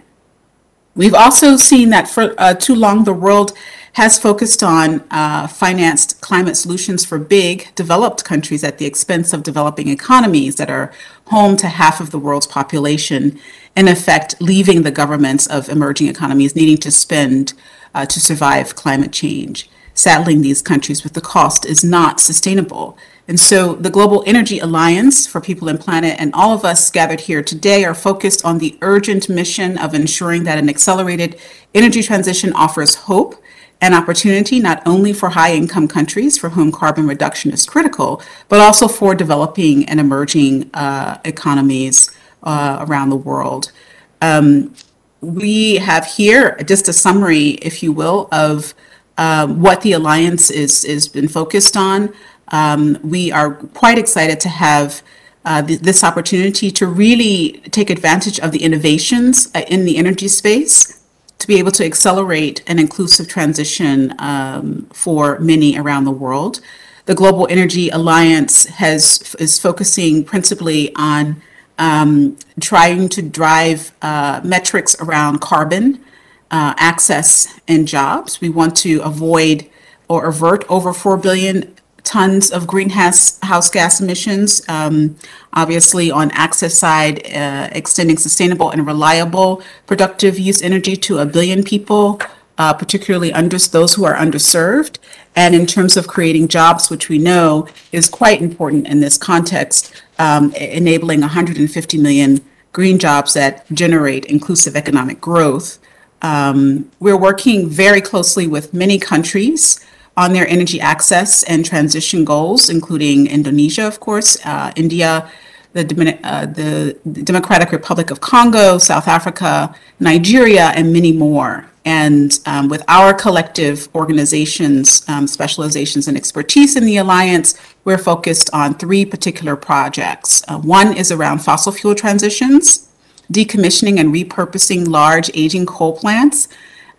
We've also seen that for too long the world has focused on financed climate solutions for big developed countries at the expense of developing economies that are home to half of the world's population, in effect leaving the governments of emerging economies needing to spend to survive climate change. Saddling these countries with the cost is not sustainable. And so the Global Energy Alliance for People and Planet and all of us gathered here today are focused on the urgent mission of ensuring that an accelerated energy transition offers hope an opportunity not only for high-income countries for whom carbon reduction is critical, but also for developing and emerging economies around the world. We have here just a summary, if you will, of what the Alliance is been focused on. We are quite excited to have this opportunity to really take advantage of the innovations in the energy space to be able to accelerate an inclusive transition for many around the world. The Global Energy Alliance is focusing principally on trying to drive metrics around carbon, access, and jobs. We want to avoid or avert over 4 billion tons of greenhouse gas emissions. Obviously, on access side, extending sustainable and reliable productive use energy to 1 billion people, particularly those who are underserved. And in terms of creating jobs, which we know is quite important in this context, enabling 150 million green jobs that generate inclusive economic growth. We're working very closely with many countries on their energy access and transition goals, including Indonesia, of course, India, the Democratic Republic of Congo, South Africa, Nigeria, and many more. And with our collective organizations, specializations, and expertise in the Alliance, we're focused on 3 particular projects. One is around fossil fuel transitions, decommissioning and repurposing large aging coal plants,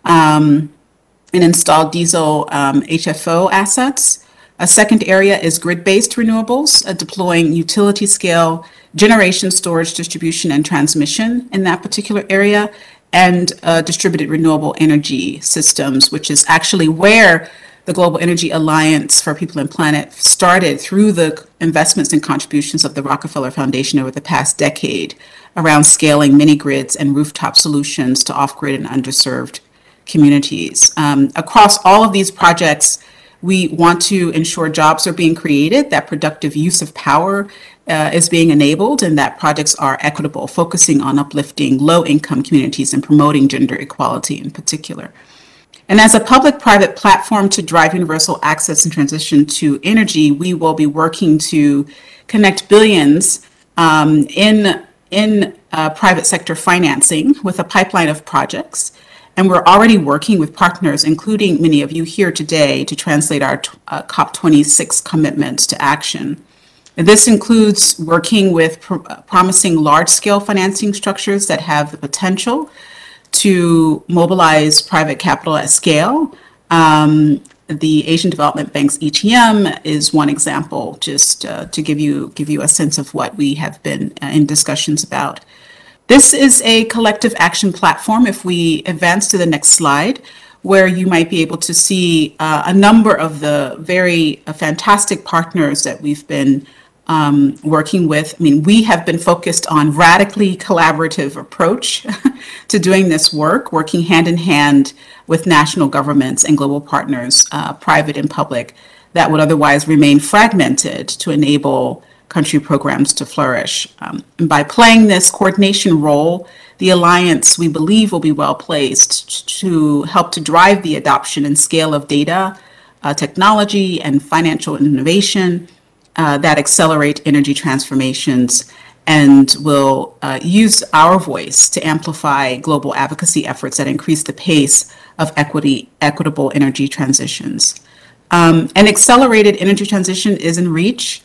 and installed diesel HFO assets. A second area is grid-based renewables, deploying utility-scale generation, storage, distribution, and transmission in that particular area, and distributed renewable energy systems, which is actually where the Global Energy Alliance for People and Planet started through the investments and contributions of the Rockefeller Foundation over the past decade around scaling mini grids and rooftop solutions to off-grid and underserved communities. Across all of these projects, we want to ensure jobs are being created, that productive use of power is being enabled, and that projects are equitable, focusing on uplifting low-income communities and promoting gender equality in particular. And as a public-private platform to drive universal access and transition to energy, we will be working to connect billions in private sector financing with a pipeline of projects. And we're already working with partners, including many of you here today, to translate our COP26 commitments to action. And this includes working with promising large-scale financing structures that have the potential to mobilize private capital at scale. The Asian Development Bank's ETM is one example, just to give you a sense of what we have been in discussions about. This is a collective action platform, if we advance to the next slide, where you might be able to see a number of the very fantastic partners that we've been working with. I mean, we have been focused on radically collaborative approach to doing this work, working hand in hand with national governments and global partners, private and public, that would otherwise remain fragmented to enable country programs to flourish. And by playing this coordination role, the Alliance, we believe, will be well placed to help to drive the adoption and scale of data, technology, and financial innovation that accelerate energy transformations, and will use our voice to amplify global advocacy efforts that increase the pace of equitable energy transitions. An accelerated energy transition is in reach,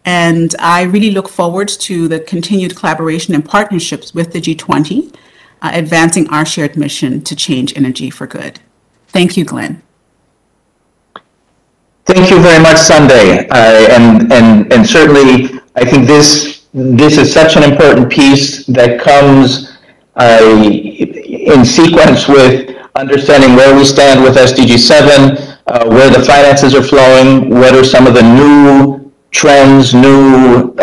and I really look forward to the continued collaboration and partnerships with the G20, advancing our shared mission to change energy for good. Thank you, Glenn. Thank you very much, Sunday. And certainly, I think this is such an important piece that comes in sequence with understanding where we stand with SDG 7, where the finances are flowing, what are some of the new trends, new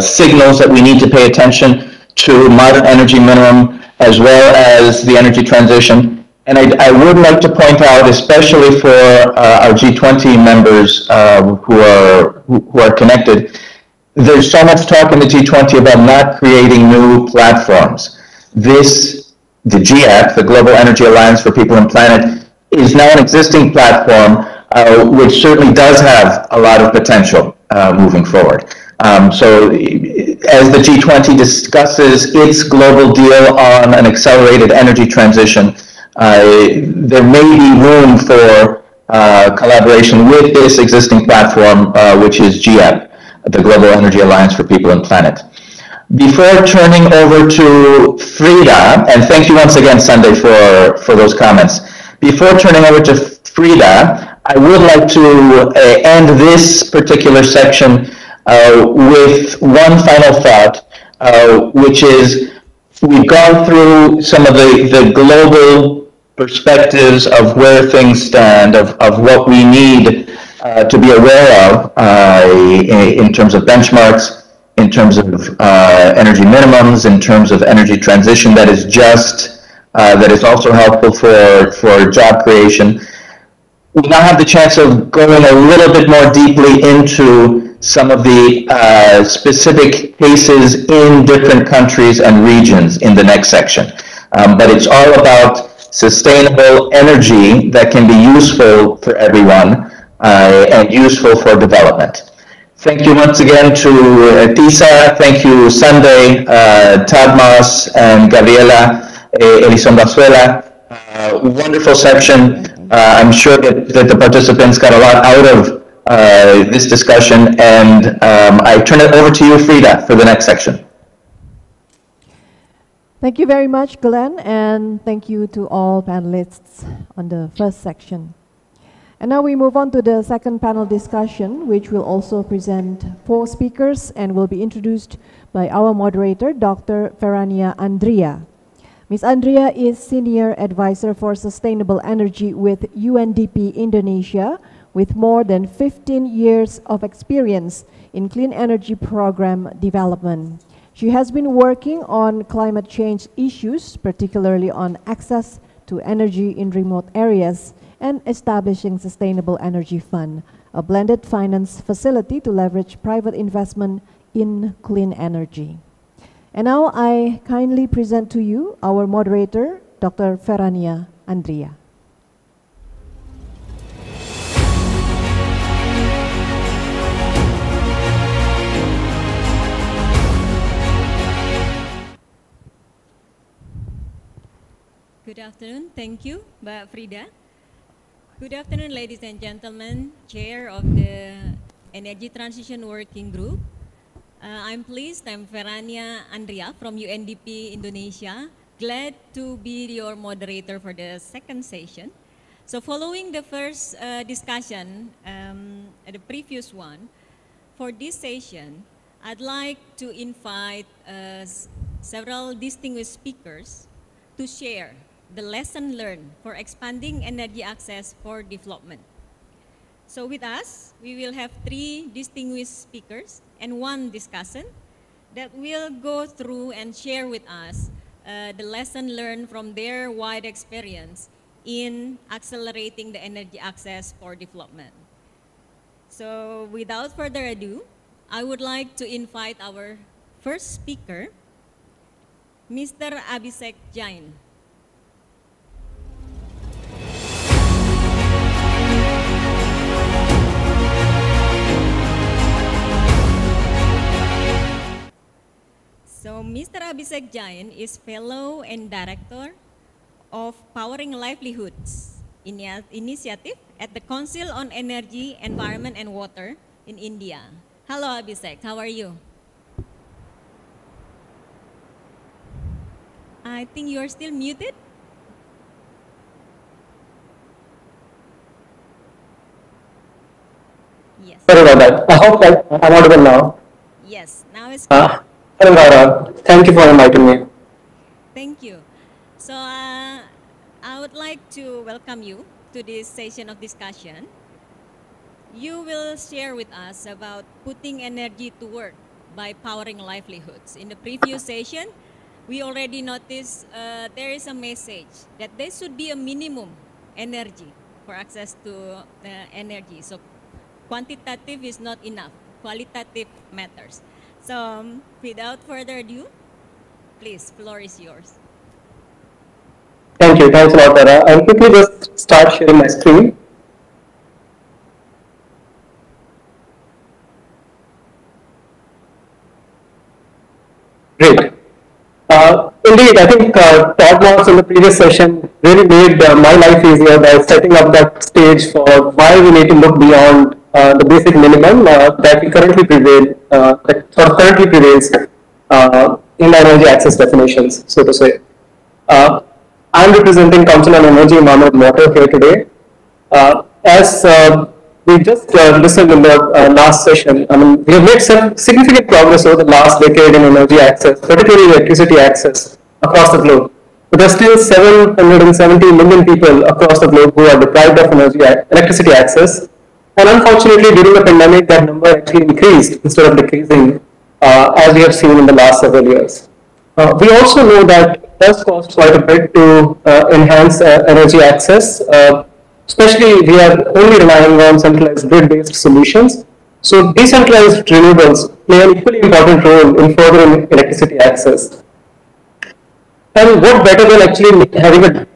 signals that we need to pay attention to, modern energy minimum, as well as the energy transition. And I would like to point out, especially for our G20 members who are connected, there's so much talk in the G20 about not creating new platforms. The GAP, the Global Energy Alliance for People and Planet, is now an existing platform, which certainly does have a lot of potential moving forward. So as the G20 discusses its global deal on an accelerated energy transition, there may be room for collaboration with this existing platform, which is GEP, the Global Energy Alliance for People and Planet. Before turning over to Frida, and thank you once again, Sunday, for those comments. Before turning over to Frida, I would like to end this particular section with one final thought, which is we've gone through some of the global perspectives of where things stand, of what we need to be aware of in terms of benchmarks, in terms of energy minimums, in terms of energy transition that is just, that is also helpful for job creation. We now have the chance of going a little bit more deeply into some of the specific cases in different countries and regions in the next section. But it's all about sustainable energy that can be useful for everyone and useful for development. Thank you once again to Tisa, thank you Sunday, Tadmas, and Gabriela Elizondo Azuela. Wonderful section. I'm sure that the participants got a lot out of this discussion, and I turn it over to you, Frida, for the next section. Thank you very much, Glenn, and thank you to all panelists on the first section. And now we move on to the second panel discussion, which will also present 4 speakers and will be introduced by our moderator, Dr. Ferrania Andria. Ms. Andria is Senior Advisor for Sustainable Energy with UNDP Indonesia, with more than 15 years of experience in clean energy program development. She has been working on climate change issues, particularly on access to energy in remote areas, and establishing Sustainable Energy Fund, a blended finance facility to leverage private investment in clean energy. And now I kindly present to you our moderator, Dr. Ferrania Andria. Good afternoon. Thank you, Mbak Frida. Good afternoon, ladies and gentlemen, Chair of the Energy Transition Working Group. I'm pleased, I'm Ferrania Andria from UNDP Indonesia. Glad to be your moderator for the second session. So following the first discussion, the previous one, for this session, I'd like to invite several distinguished speakers to share the lesson learned for expanding energy access for development. So with us, we will have 3 distinguished speakers and 1 discussant that will go through and share with us the lesson learned from their wide experience in accelerating the energy access for development. So without further ado, I would like to invite our first speaker, Mr. Abhishek Jain. So Mr. Abhishek Jain is Fellow and Director of Powering Livelihoods Initiative at the Council on Energy, Environment and Water in India. Hello Abhishek, how are you? I think you are still muted. Yes. Sorry about that. I hope that I'm audible now. Yes, now it's good. Hello, Laura. Thank you for inviting me. Thank you. So I would like to welcome you to this session of discussion. You will share with us about putting energy to work by powering livelihoods. In the previous session, we already noticed there is a message that there should be a minimum energy for access to energy. So quantitative is not enough, qualitative matters. So without further ado, please, floor is yours. Thank you. Thanks a lot, Laura. I'll quickly just start sharing my screen. Great. Indeed, I think Todd Moss in the previous session really made my life easier by setting up that stage for why we need to look beyond the basic minimum that we currently currently prevails in the energy access definitions, so to say. I'm representing Council on Energy, Environment and Water here today. As we just listened in the last session, I mean, we have made some significant progress over the last decade in energy access, particularly electricity access across the globe. But there are still 770 million people across the globe who are deprived of electricity access. And unfortunately, during the pandemic, that number actually increased instead of decreasing, as we have seen in the last several years. We also know that it does cost quite a bit to enhance energy access. Especially, we are only relying on centralized grid-based solutions. So decentralized renewables play an equally important role in furthering electricity access. And what better than actually having a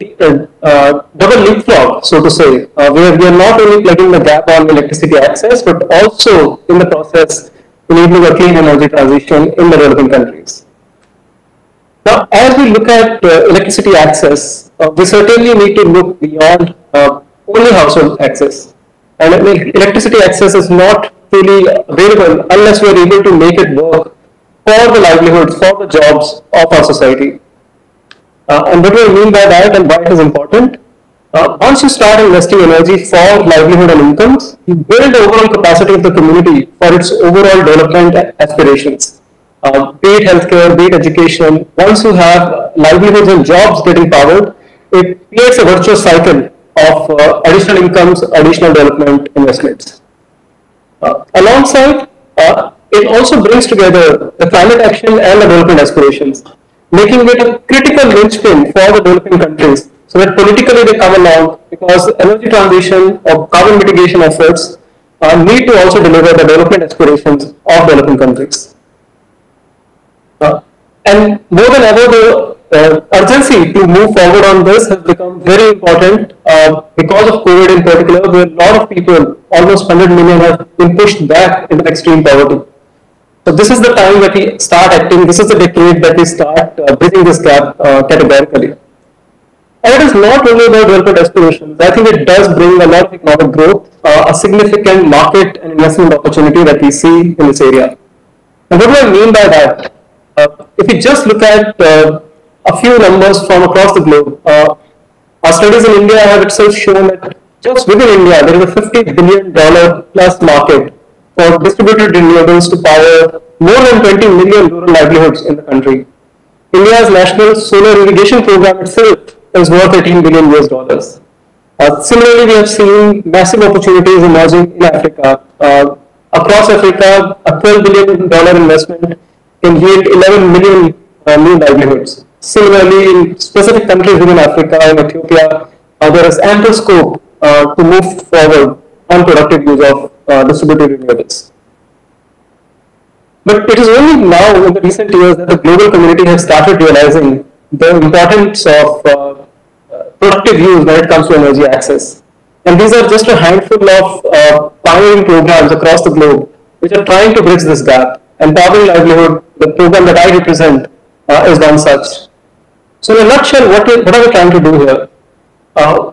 double leapfrog, so to say, where we are not only plugging the gap on electricity access, but also in the process enabling a clean energy transition in the developing countries. Now, as we look at electricity access, we certainly need to look beyond only household access. And electricity access is not truly available unless we are able to make it work for the livelihoods, for the jobs of our society. And what do I mean by that and why it is important? Once you start investing energy for livelihood and incomes, you build the overall capacity of the community for its overall development aspirations. Be it healthcare, be it education, once you have livelihoods and jobs getting powered, it creates a virtuous cycle of additional incomes, additional development investments. Alongside, it also brings together the climate action and the development aspirations, making it a critical linchpin for the developing countries, so that politically they come along, because energy transition or carbon mitigation efforts need to also deliver the development aspirations of developing countries. And more than ever, the urgency to move forward on this has become very important because of COVID in particular, where a lot of people, almost 100 million, have been pushed back into extreme poverty. So this is the time that we start acting, this is the decade that we start bridging this gap categorically. And it is not only about development aspirations. I think it does bring a lot of economic growth, a significant market and investment opportunity that we see in this area. And what do I mean by that? If we just look at a few numbers from across the globe, our studies in India have itself shown that just within India, there is a $50 billion plus market for distributed renewables to power more than 20 million rural livelihoods in the country. India's national solar irrigation program itself is worth $18 billion US. Similarly, we have seen massive opportunities emerging in Africa. Across Africa, a $12 billion investment can yield 11 million new livelihoods. Similarly, in specific countries within Africa and Ethiopia, there is ample scope to move forward on productive use of distributed renewables. But it is only now in the recent years that the global community has started realizing the importance of productive use when it comes to energy access. And these are just a handful of pioneering programs across the globe which are trying to bridge this gap. Empowering Livelihood, the program that I represent, is one such. So in a nutshell, what are we trying to do here?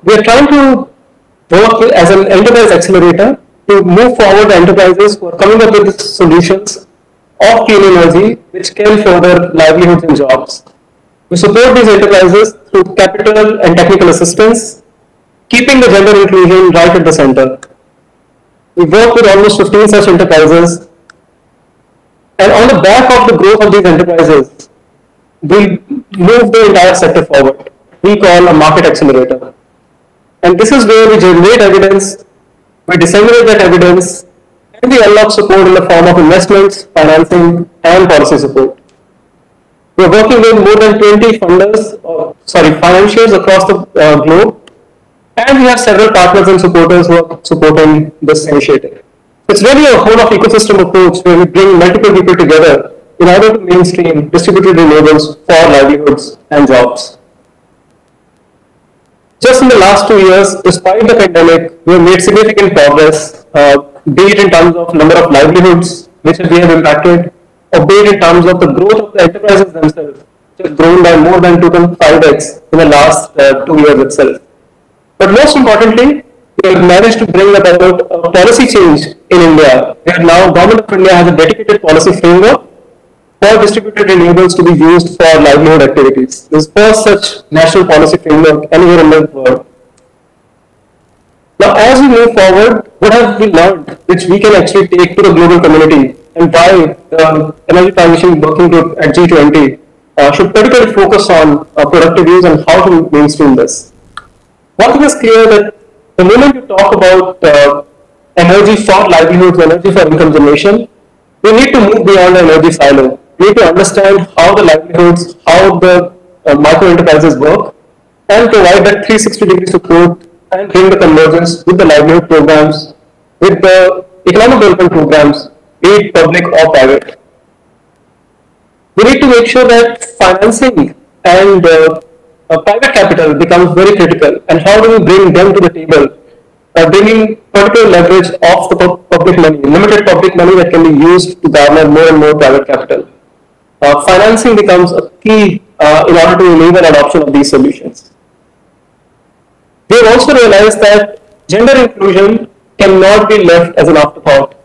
We are trying to work as an enterprise accelerator to move forward the enterprises who are coming up with solutions of clean energy which can further livelihoods and jobs. We support these enterprises through capital and technical assistance, keeping the gender inclusion right at the center. We work with almost 15 such enterprises, and on the back of the growth of these enterprises, we move the entire sector forward. We call a market accelerator. And this is where we generate evidence, we disseminate that evidence, and we unlock support in the form of investments, financing, and policy support. We are working with more than 20 financiers across the globe, and we have several partners and supporters who are supporting this initiative. It's really a whole of ecosystem approach where we bring multiple people together in order to mainstream distributed renewables for livelihoods and jobs. Just in the last 2 years, despite the pandemic, we have made significant progress, be it in terms of number of livelihoods which we have impacted, or be it in terms of the growth of the enterprises themselves, which have grown by more than 2.5x in the last 2 years itself. But most importantly, we have managed to bring about a policy change in India, where now Government of India has a dedicated policy framework for distributed renewables to be used for livelihood activities. This is the first such national policy framework anywhere in the world. Now, as we move forward, what have we learned which we can actually take to the global community, and why the Energy Transition Working Group at G20 should particularly focus on productive use and how to mainstream this? One thing is clear that the moment you talk about energy for livelihoods, energy for income generation, we need to move beyond the energy silo. We need to understand how the livelihoods, how the micro enterprises work, and provide that 360-degree support and bring the convergence with the livelihood programs, with the economic development programs, be it public or private. We need to make sure that financing and private capital becomes very critical, and how do we bring them to the table by bringing particular leverage of the public money, limited public money that can be used to garner more and more private capital. Financing becomes a key in order to enable adoption of these solutions. We have also realized that gender inclusion cannot be left as an afterthought.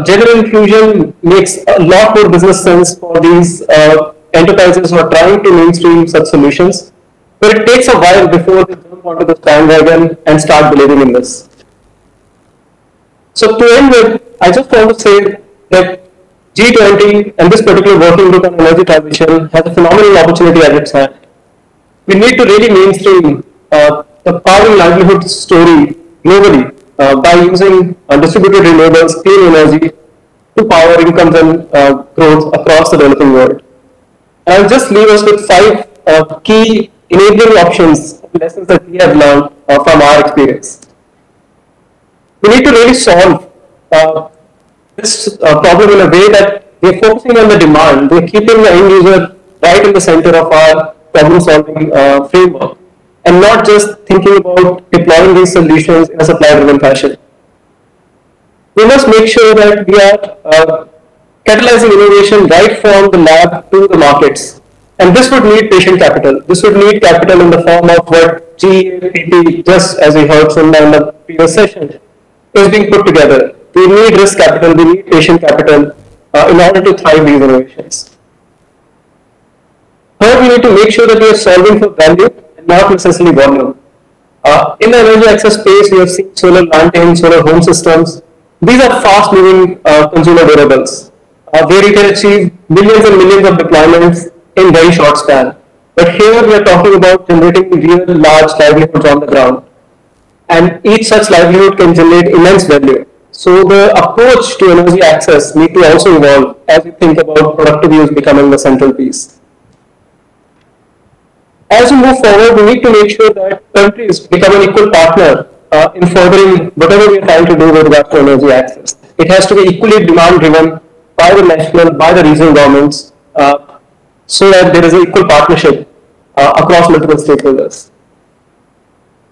Gender inclusion makes a lot more business sense for these enterprises who are trying to mainstream such solutions, but it takes a while before they jump onto the bandwagon and start believing in this. So to end with, I just want to say that G20 and this particular working group on energy transition has a phenomenal opportunity at its hand. We need to really mainstream the powering livelihood story globally by using distributed renewables, clean energy to power incomes and growth across the developing world. And I'll just leave us with 5 key enabling options, lessons that we have learned from our experience. We need to really solve this problem in a way that we're focusing on the demand, we're keeping the end user right in the center of our problem solving framework, and not just thinking about deploying these solutions in a supply-driven fashion. We must make sure that we are catalyzing innovation right from the lab to the markets. And this would need patient capital. This would need capital in the form of what GAPP, just as we heard from in the previous session, is being put together. We need risk capital, we need patient capital in order to thrive these innovations. Third, we need to make sure that we are solving for value, not necessarily volume. In the energy access space, we have seen solar lanterns, solar home systems. These are fast-moving consumer durables, where you can achieve millions and millions of deployments in very short span. But here we are talking about generating real large livelihoods on the ground. And each such livelihood can generate immense value. So the approach to energy access needs to also evolve as we think about productive use becoming the central piece. As we move forward, we need to make sure that countries become an equal partner in furthering whatever we are trying to do with regard to energy access. It has to be equally demand driven by the national, by the regional governments, so that there is an equal partnership across multiple stakeholders.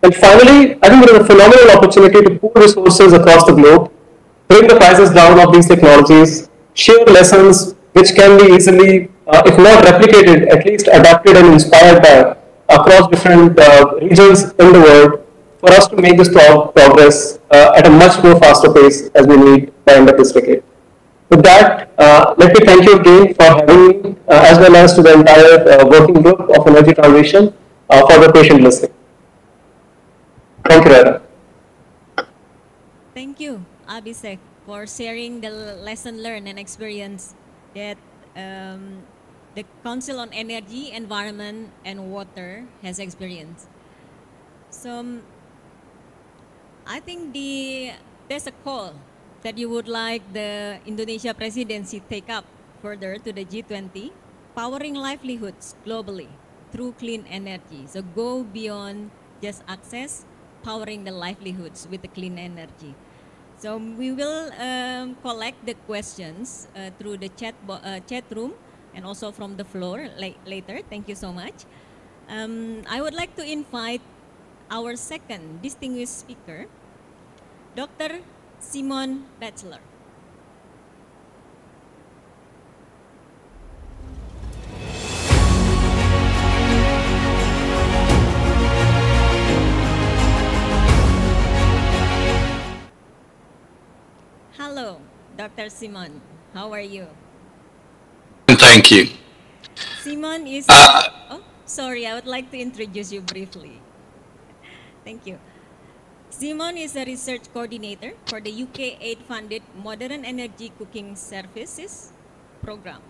And finally, I think there is a phenomenal opportunity to pool resources across the globe, bring the prices down of these technologies, share lessons which can be easily, if not replicated, at least adapted and inspired by across different regions in the world, for us to make this progress at a much more faster pace as we need by the end of this decade. With that, let me thank you again for having me, as well as to the entire working group of energy transition for the patient listening. Thank you, Rara. Thank you, Abhishek, for sharing the lesson learned and experience that the Council on Energy, Environment and Water has experienced. So I think there's a call that you would like the Indonesia presidency take up further to the G20, powering livelihoods globally through clean energy. So go beyond just access, powering the livelihoods with the clean energy. So we will collect the questions through the chat room and also from the floor later. Thank you so much. I would like to invite our second distinguished speaker, Dr. Simon Batchelor. Hello, Dr. Simon. How are you? Thank you. Simon is... oh, sorry, I would like to introduce you briefly. Thank you. Simon is a research coordinator for the UK aid-funded Modern Energy Cooking Services program.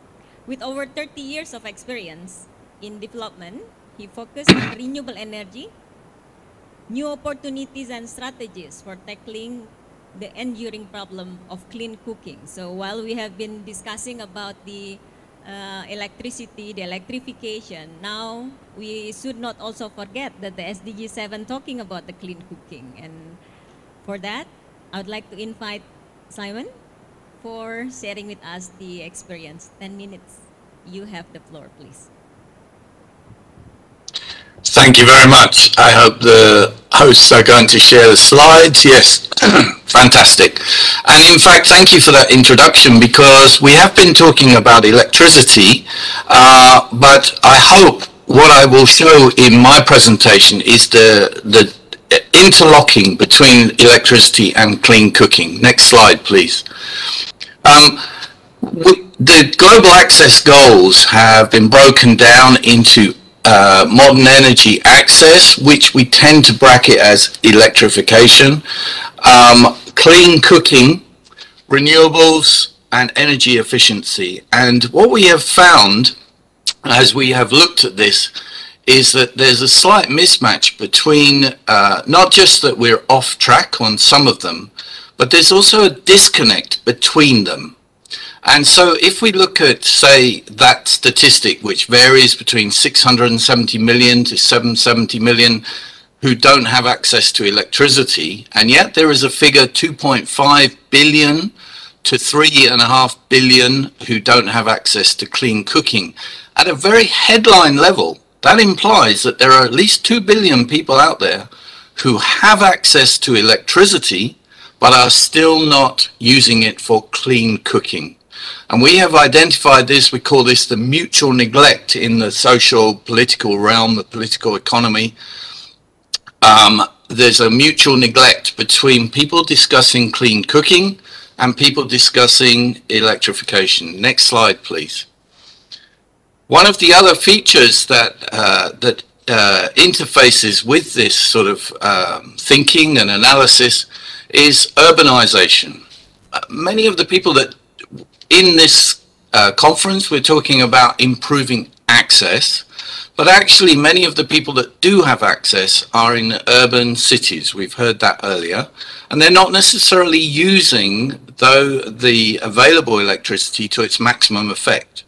With over 30 years of experience in development, he focused on renewable energy, new opportunities and strategies for tackling the enduring problem of clean cooking. So while we have been discussing about the electricity, the electrification, now we should not also forget that the SDG 7 talking about the clean cooking. And for that, I would like to invite Simon for sharing with us the experience. 10 minutes. You have the floor, please. Thank you very much. I hope the hosts are going to share the slides. Yes, fantastic. And in fact, thank you for that introduction, because we have been talking about electricity, but I hope what I will show in my presentation is the interlocking between electricity and clean cooking. Next slide, please. The global access goals have been broken down into modern energy access, which we tend to bracket as electrification, clean cooking, renewables, and energy efficiency. And what we have found, as we have looked at this, is that there's a slight mismatch between not just that we're off track on some of them, but there's also a disconnect between them. And so if we look at, say, that statistic, which varies between 670 million to 770 million who don't have access to electricity, and yet there is a figure 2.5 billion to 3.5 billion who don't have access to clean cooking. At a very headline level, that implies that there are at least 2 billion people out there who have access to electricity but are still not using it for clean cooking. And we have identified this, we call this the mutual neglect in the social political realm, the political economy. There's a mutual neglect between people discussing clean cooking and people discussing electrification. Next slide, please. One of the other features that, interfaces with this sort of thinking and analysis is urbanization. Many of the people that in this conference, we're talking about improving access, but actually many of the people that do have access are in urban cities. We've heard that earlier, and they're not necessarily using the available electricity to its maximum effect.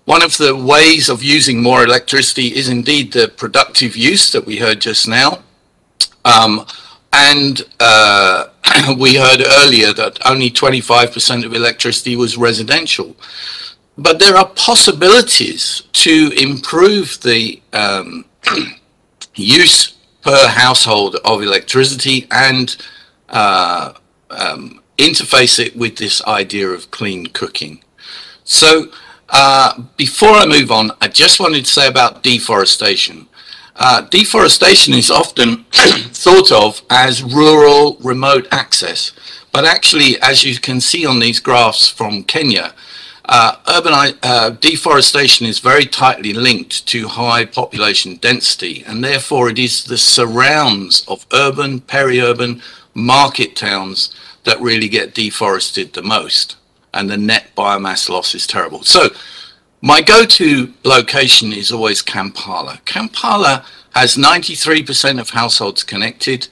One of the ways of using more electricity is indeed the productive use that we heard just now. We heard earlier that only 25% of electricity was residential. But there are possibilities to improve the use per household of electricity and interface it with this idea of clean cooking. So before I move on, I just wanted to say about deforestation. Deforestation is often thought of as rural remote access, but actually, as you can see on these graphs from Kenya, deforestation is very tightly linked to high population density, and therefore it is the surrounds of urban, peri-urban market towns that really get deforested the most, and the net biomass loss is terrible. So my go-to location is always Kampala. Kampala has 93% of households connected.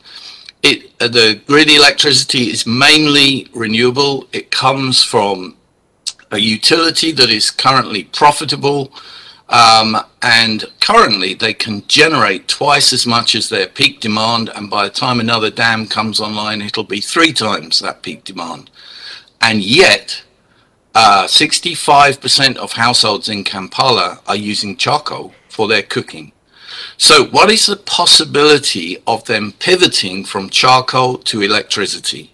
The grid electricity is mainly renewable. It comes from a utility that is currently profitable, and currently they can generate twice as much as their peak demand, and by the time another dam comes online, it'll be 3 times that peak demand. And yet, 65% of households in Kampala are using charcoal for their cooking. So what is the possibility of them pivoting from charcoal to electricity?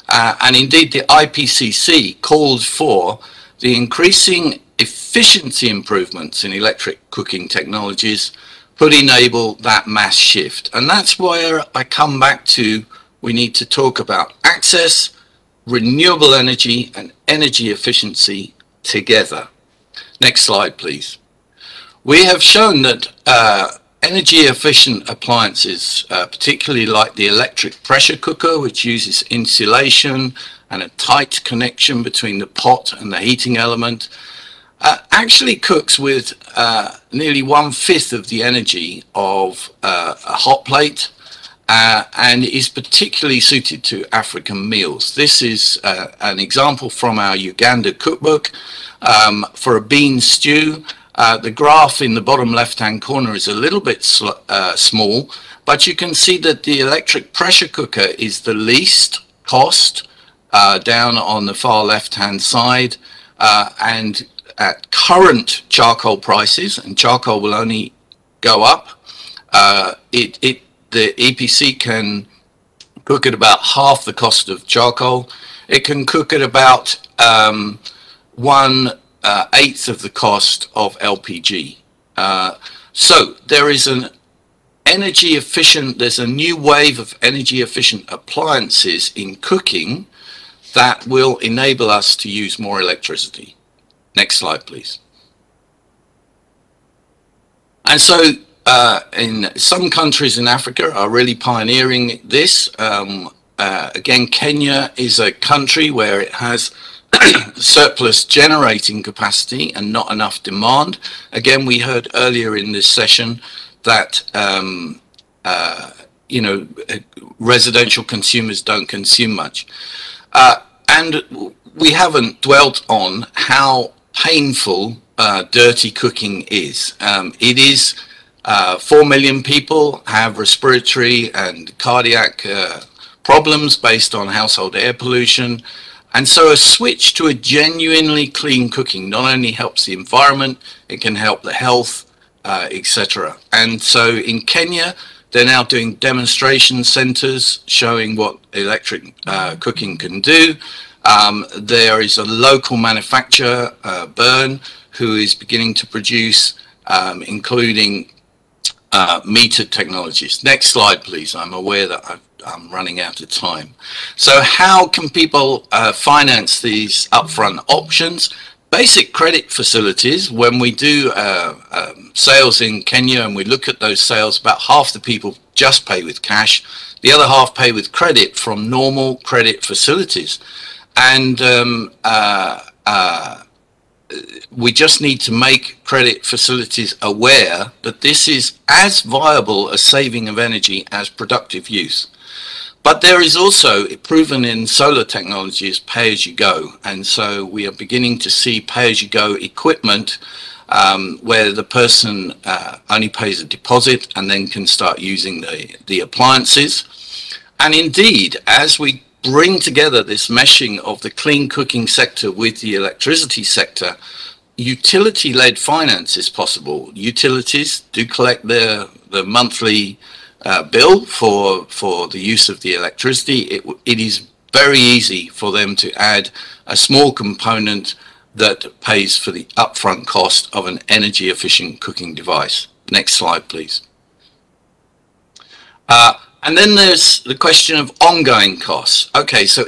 And indeed, the IPCC calls for the increasing efficiency improvements in electric cooking technologies could enable that mass shift. And that's where I come back to, we need to talk about access, renewable energy, and energy efficiency together. Next slide, please. We have shown that energy efficient appliances, particularly like the electric pressure cooker, which uses insulation and a tight connection between the pot and the heating element, actually cooks with nearly 1/5 of the energy of a hot plate, and is particularly suited to African meals. This is an example from our Uganda cookbook for a bean stew. The graph in the bottom left-hand corner is a little bit small, but you can see that the electric pressure cooker is the least cost down on the far left-hand side, and at current charcoal prices, and charcoal will only go up, the EPC can cook at about half the cost of charcoal. It can cook at about 1/8 of the cost of LPG. So there is an energy efficient, there's a new wave of energy efficient appliances in cooking that will enable us to use more electricity. Next slide, please. And so in some countries in Africa are really pioneering this. Again, Kenya is a country where it has surplus generating capacity and not enough demand. Again, we heard earlier in this session that you know, residential consumers don't consume much, and we haven't dwelt on how painful dirty cooking is. It is 4 million people have respiratory and cardiac problems based on household air pollution. And so a switch to a genuinely clean cooking not only helps the environment, it can help the health, etc. And so in Kenya, they're now doing demonstration centers showing what electric cooking can do. There is a local manufacturer, Burn, who is beginning to produce, including metered technologies. Next slide, please. I'm aware that I'm running out of time. So how can people finance these upfront options? Basic credit facilities. When we do sales in Kenya and we look at those sales, about half the people just pay with cash. The other half pay with credit from normal credit facilities. And we just need to make credit facilities aware that this is as viable a saving of energy as productive use. But there is also, proven in solar technology, is pay-as-you-go. And so we are beginning to see pay-as-you-go equipment where the person only pays a deposit and then can start using the appliances. And indeed, as we bring together this meshing of the clean cooking sector with the electricity sector, utility-led finance is possible. Utilities do collect the monthly bill for the use of the electricity. It is very easy for them to add a small component that pays for the upfront cost of an energy efficient cooking device. Next slide, please. And then there's the question of ongoing costs. Okay, so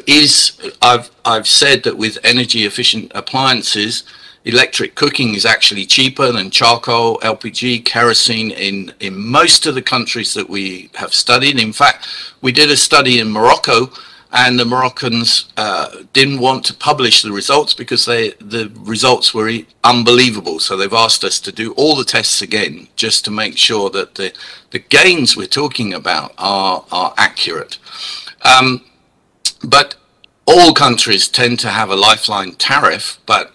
I've said that with energy efficient appliances, electric cooking is actually cheaper than charcoal, LPG, kerosene in most of the countries that we have studied. In fact, we did a study in Morocco, and the Moroccans didn't want to publish the results because the results were unbelievable. So they've asked us to do all the tests again just to make sure that the gains we're talking about are accurate. But all countries tend to have a lifeline tariff, but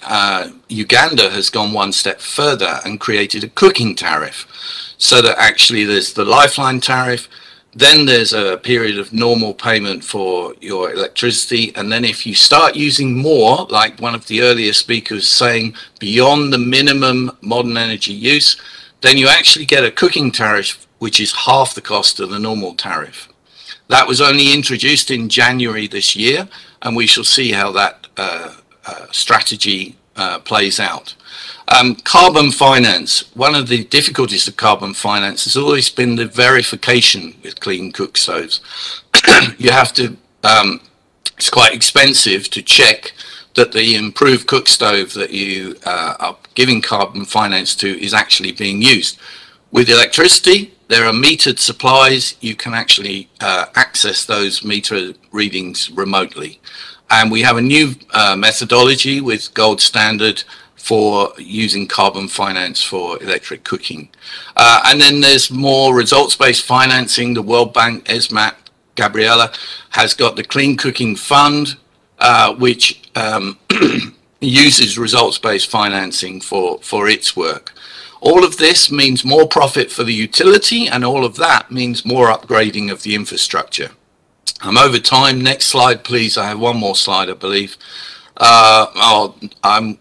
Uganda has gone one step further and created a cooking tariff, so that actually there's the lifeline tariff, then there's a period of normal payment for your electricity, and then if you start using more, like one of the earlier speakers saying, beyond the minimum modern energy use, then you actually get a cooking tariff which is half the cost of the normal tariff. That was only introduced in January this year, and we shall see how that strategy plays out. Carbon finance. One of the difficulties of carbon finance has always been the verification with clean cook stoves. You have to, it's quite expensive to check that the improved cook stove that you are giving carbon finance to is actually being used. With electricity, there are metered supplies. You can actually access those meter readings remotely. And we have a new methodology with gold standard for using carbon finance for electric cooking. And then there's more results-based financing. The World Bank, ESMAP, Gabriela, has got the Clean Cooking Fund, which uses results-based financing for its work. All of this means more profit for the utility, and all of that means more upgrading of the infrastructure. I'm over time. Next slide, please. I have one more slide, I believe. I'll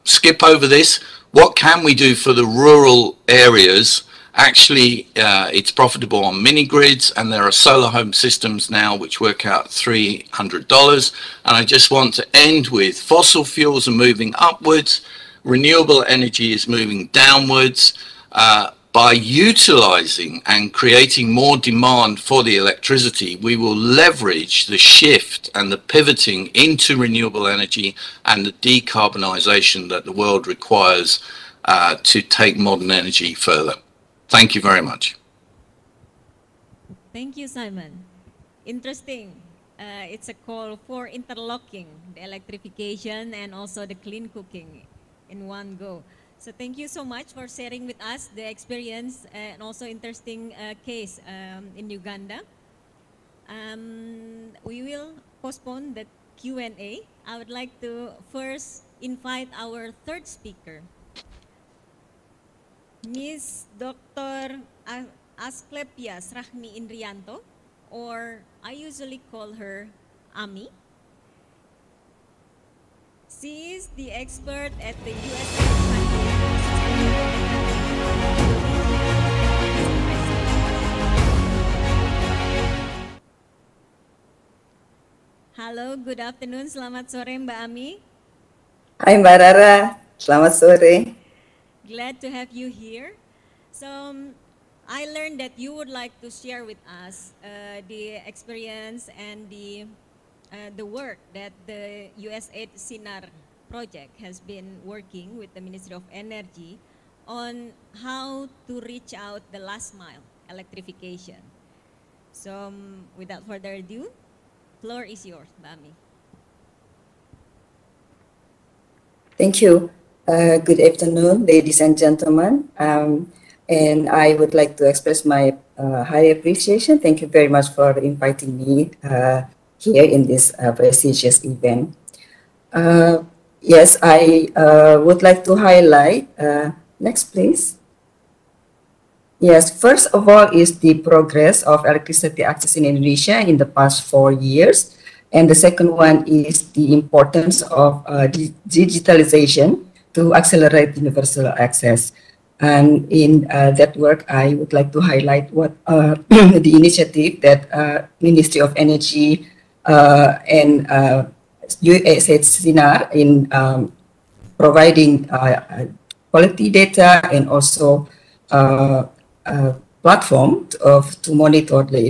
skip over this. What can we do for the rural areas? Actually, it's profitable on mini grids, and there are solar home systems now which work out $300. And I just want to end with fossil fuels are moving upwards, renewable energy is moving downwards. By utilizing and creating more demand for the electricity, we will leverage the shift and the pivoting into renewable energy and the decarbonization that the world requires to take modern energy further. Thank you very much. Thank you, Simon. Interesting. It's a call for interlocking the electrification and also the clean cooking in one go. So thank you so much for sharing with us the experience and also interesting case in Uganda. We will postpone the Q&A. I would like to first invite our third speaker, Ms. Dr. Asklepias Rahmi Indrianto, or I usually call her Ami. She is the expert at the USAID. Halo, good afternoon. Selamat sore, Mbak Ami. Hai Mbak Rara, selamat sore. Glad to have you here. So, I learned that you would like to share with us the experience and the work that the USAID SINAR project has been working with the Ministry of Energy on how to reach out the last mile electrification. So without further ado, floor is yours, Bami. Thank you. Good afternoon, ladies and gentlemen. And I would like to express my high appreciation. Thank you very much for inviting me here in this prestigious event. Yes, I would like to highlight, next please. Yes, first of all is the progress of electricity access in Indonesia in the past 4 years. And the second one is the importance of digitalization to accelerate universal access. And in that work, I would like to highlight what the initiative that Ministry of Energy and USAID SINAR in providing quality data and also platform to monitor the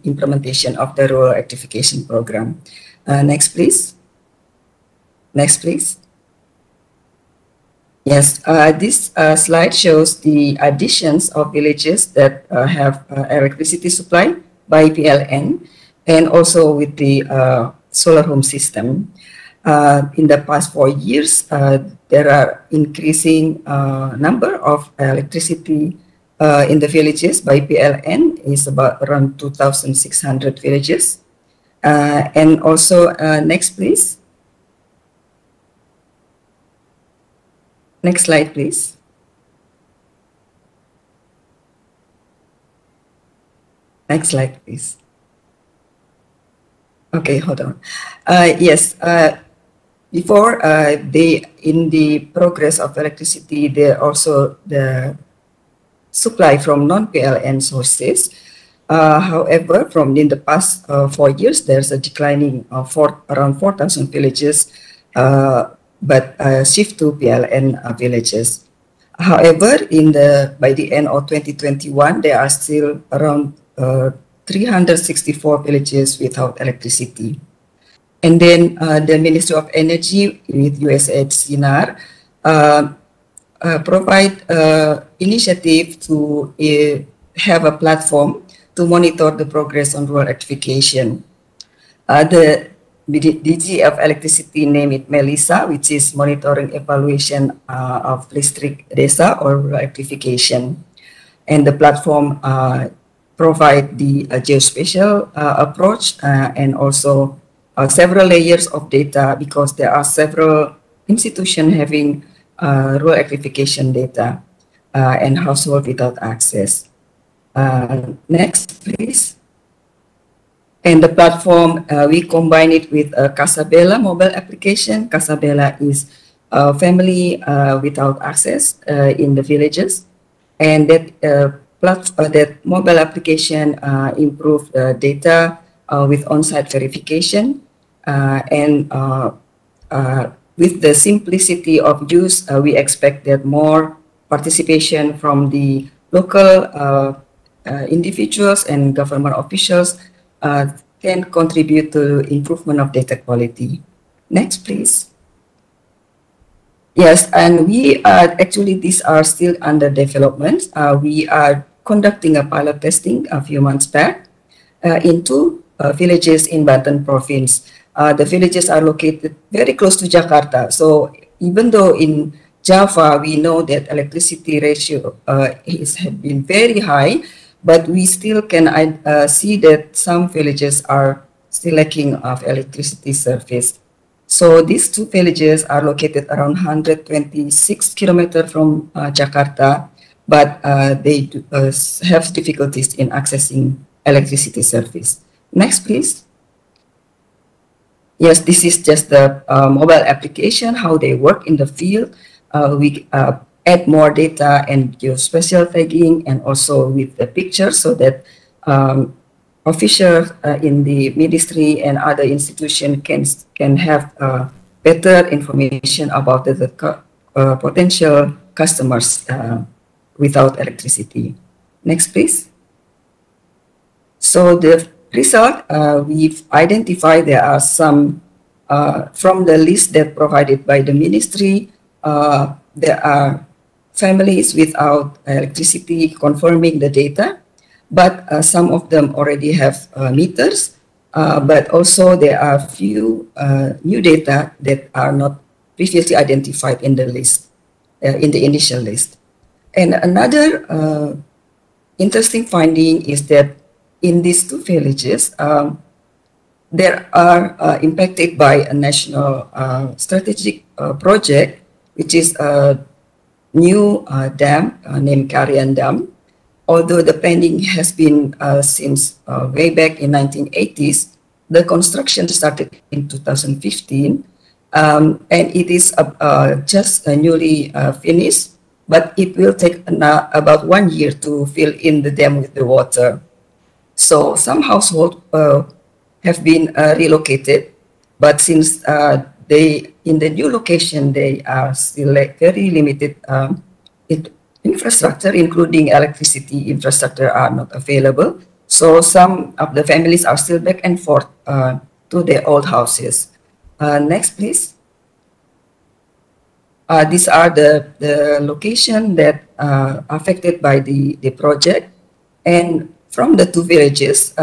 implementation of the rural electrification program. Next, please. Next, please. Yes, this slide shows the additions of villages that have electricity supply by PLN and also with the solar home system. In the past 4 years, there are increasing number of electricity in the villages by PLN is about around 2,600 villages. And also, next please. Next slide, please. Next slide, please. Okay, hold on. Yes, before in the progress of electricity, there also the supply from non-PLN sources. However, from in the past 4 years, there's a declining of around 4,000 villages, but shift to PLN villages. However, by the end of 2021, there are still around 364 villages without electricity. And then the Ministry of Energy with USAID SINAR provide initiative to have a platform to monitor the progress on rural electrification. The DG of Electricity named it Melissa, which is monitoring evaluation of listrik desa or rural electrification. And the platform provide the geospatial approach and also several layers of data, because there are several institutions having rural electrification data and household without access. Next, please. And the platform, we combine it with a Casabella mobile application. Casabella is a family without access in the villages. And that mobile application improve data with on-site verification. And with the simplicity of use, we expect that more participation from the local individuals and government officials can contribute to improvement of data quality. Next, please. Yes, and we are actually, these are still under development. We are conducting a pilot testing a few months back in 2 villages in Banten province. The villages are located very close to Jakarta. So even though in Java, we know that electricity ratio has been very high, but we still can see that some villages are still lacking of electricity service. So these 2 villages are located around 126 kilometers from Jakarta, but they have difficulties in accessing electricity service. Next, please. Yes, this is just the mobile application, how they work in the field. We add more data and geospatial tagging, and also with the pictures, so that officials in the ministry and other institutions can have better information about the potential customers without electricity. Next, please. So the result, we've identified there are some, from the list that provided by the ministry, there are families without electricity confirming the data, but some of them already have meters, but also there are few new data that are not previously identified in the list, in the initial list. And another interesting finding is that in these 2 villages, they are impacted by a national strategic project, which is a new dam named Karian Dam. Although the planning has been since way back in 1980s, the construction started in 2015, and it is just newly finished, but it will take about 1 year to fill in the dam with the water. So some households have been relocated, but since in the new location, they are still very limited infrastructure, including electricity infrastructure, are not available. So some of the families are still back and forth to their old houses. Next, please. These are the location that are affected by the project. And from the 2 villages,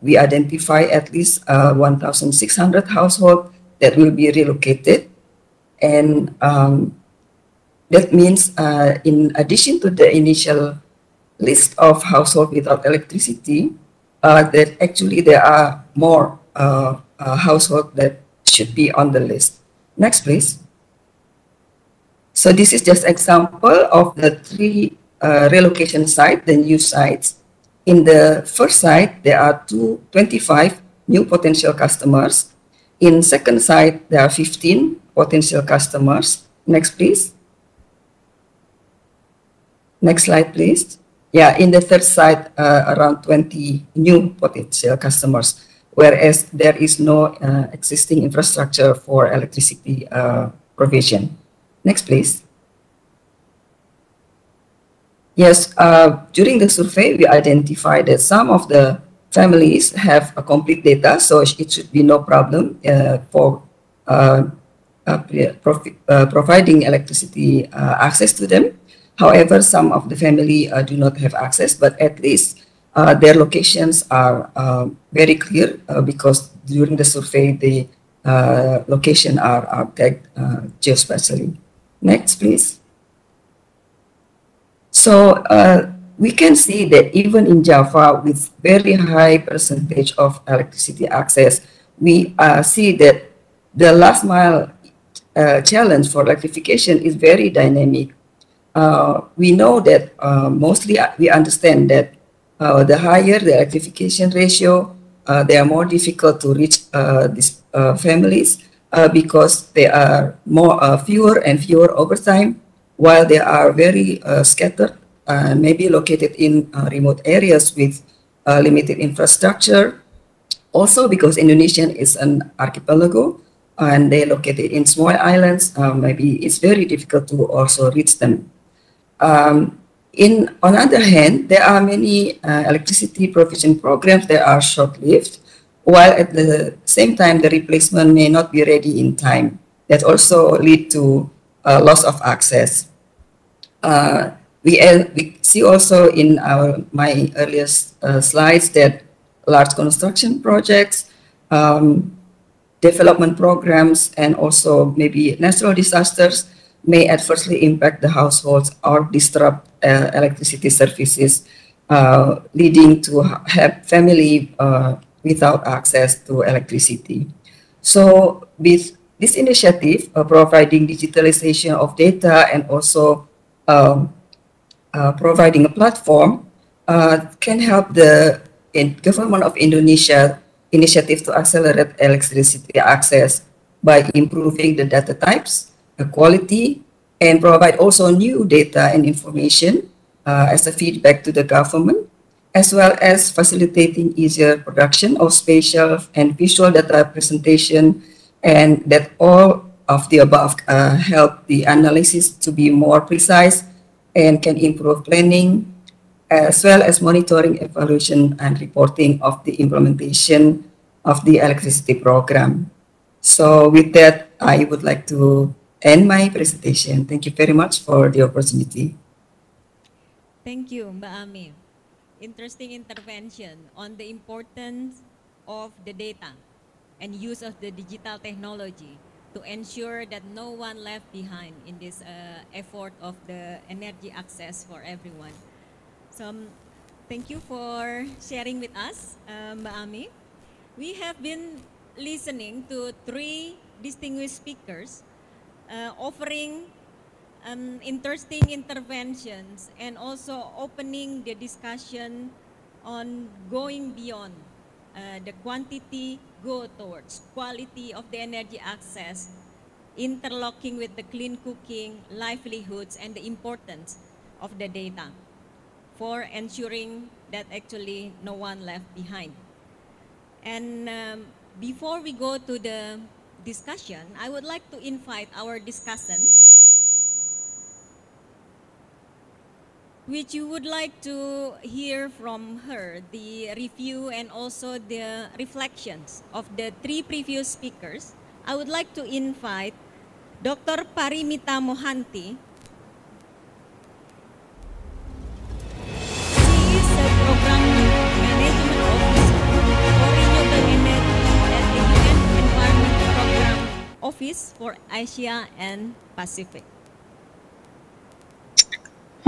we identify at least 1,600 households that will be relocated. And that means in addition to the initial list of households without electricity, that actually there are more households that should be on the list. Next, please. So this is just example of the 3 relocation sites, the new sites. In the first site, there are 25 new potential customers. In second site, there are 15 potential customers. Next, please. Next slide, please. Yeah, in the third site, around 20 new potential customers, whereas there is no existing infrastructure for electricity provision. Next, please. Yes, during the survey, we identified that some of the families have a complete data, so it should be no problem for providing electricity access to them. However, some of the family do not have access, but at least their locations are very clear because during the survey, the location are tagged geospatially. Next, please. So we can see that even in Java, with very high percentage of electricity access, we see that the last mile challenge for electrification is very dynamic. We know that mostly we understand that the higher the electrification ratio, they are more difficult to reach these families because they are more fewer and fewer over time, while they are very scattered and maybe located in remote areas with limited infrastructure. Also, because Indonesia is an archipelago and they located in small islands, maybe it's very difficult to also reach them. On the other hand, there are many electricity provision programs that are short-lived, while at the same time, the replacement may not be ready in time. That also lead to loss of access. We see also in my earliest slides that large construction projects, development programs, and also maybe natural disasters may adversely impact the households or disrupt electricity services, leading to have family without access to electricity. So with this initiative, providing digitalization of data and also providing a platform can help the government of Indonesia initiative to accelerate electricity access by improving the data types, the quality, and provide also new data and information as a feedback to the government, as well as facilitating easier production of spatial and visual data presentation, and that all of the above help the analysis to be more precise and can improve planning, as well as monitoring, evaluation, and reporting of the implementation of the electricity program. So with that, I would like to end my presentation. Thank you very much for the opportunity. Thank you, Mbak Ami. Interesting intervention on the importance of the data and use of the digital technology to ensure that no one left behind in this effort of the energy access for everyone. So thank you for sharing with us, Mbak Ami. We have been listening to three distinguished speakers offering interesting interventions and also opening the discussion on going beyond the quantity, go towards quality of the energy access, interlocking with the clean cooking, livelihoods, and the importance of the data for ensuring that actually no one left behind. And before we go to the discussion, I would like to invite our discussants, which you would like to hear from her, the review and also the reflections of the three previous speakers. I would like to invite Dr. Parimita Mohanty. She is a Program Management Officer for Renewable Energy at the UN Environment Program Office for Asia and Pacific.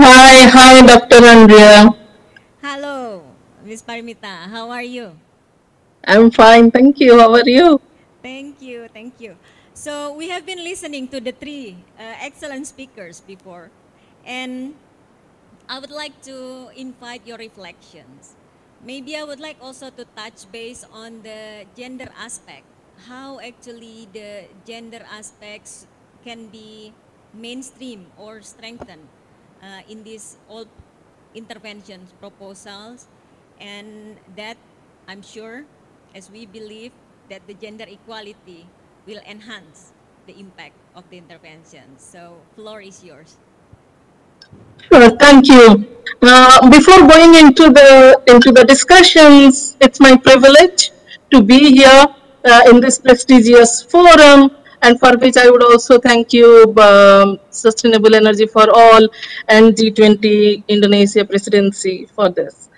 Hi, Dr. Andrea. Hello, Ms. Parimita. How are you? I'm fine, thank you. How are you? Thank you, thank you. So we have been listening to the three excellent speakers before, and I would like to invite your reflections. Maybe I would like also to touch base on the gender aspect, how actually the gender aspects can be mainstream or strengthened in these all interventions proposals, and that I'm sure, as we believe, that the gender equality will enhance the impact of the intervention. So, floor is yours. Thank you. Before going into the discussions, it's my privilege to be here in this prestigious forum, and for which I would also thank you, Sustainable Energy for All and G20 Indonesia Presidency for this.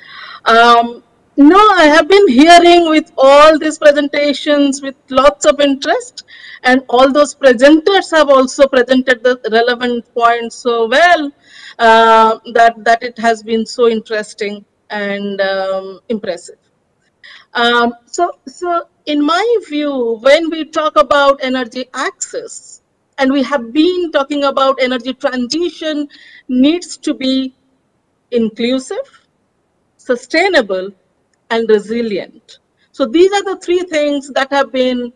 No, I have been hearing with all these presentations with lots of interest, and all those presenters have also presented the relevant points so well that it has been so interesting and impressive. So in my view, when we talk about energy access, and we have been talking about energy transition needs to be inclusive, sustainable, and resilient. So these are the three things that have been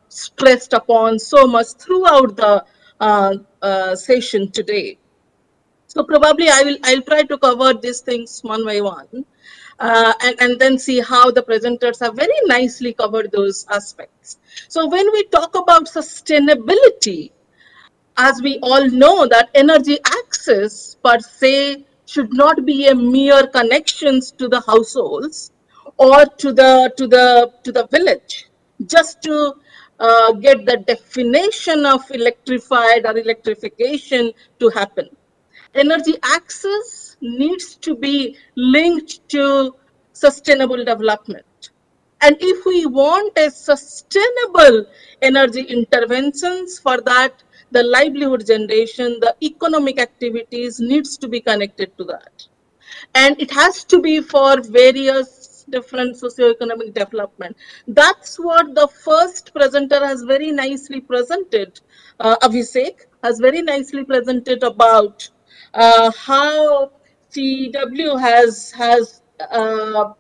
stressed upon so much throughout the session today. So probably I'll try to cover these things one by one, and then see how the presenters have very nicely covered those aspects. So when we talk about sustainability, as we all know that energy access per se should not be a mere connections to the households or to the village, just to get the definition of electrified or electrification to happen. Energy access needs to be linked to sustainable development. And if we want a sustainable energy interventions, for that, the livelihood generation, the economic activities needs to be connected to that. And it has to be for various different socioeconomic development. That's what the first presenter has very nicely presented. Abhishek has very nicely presented about how CW has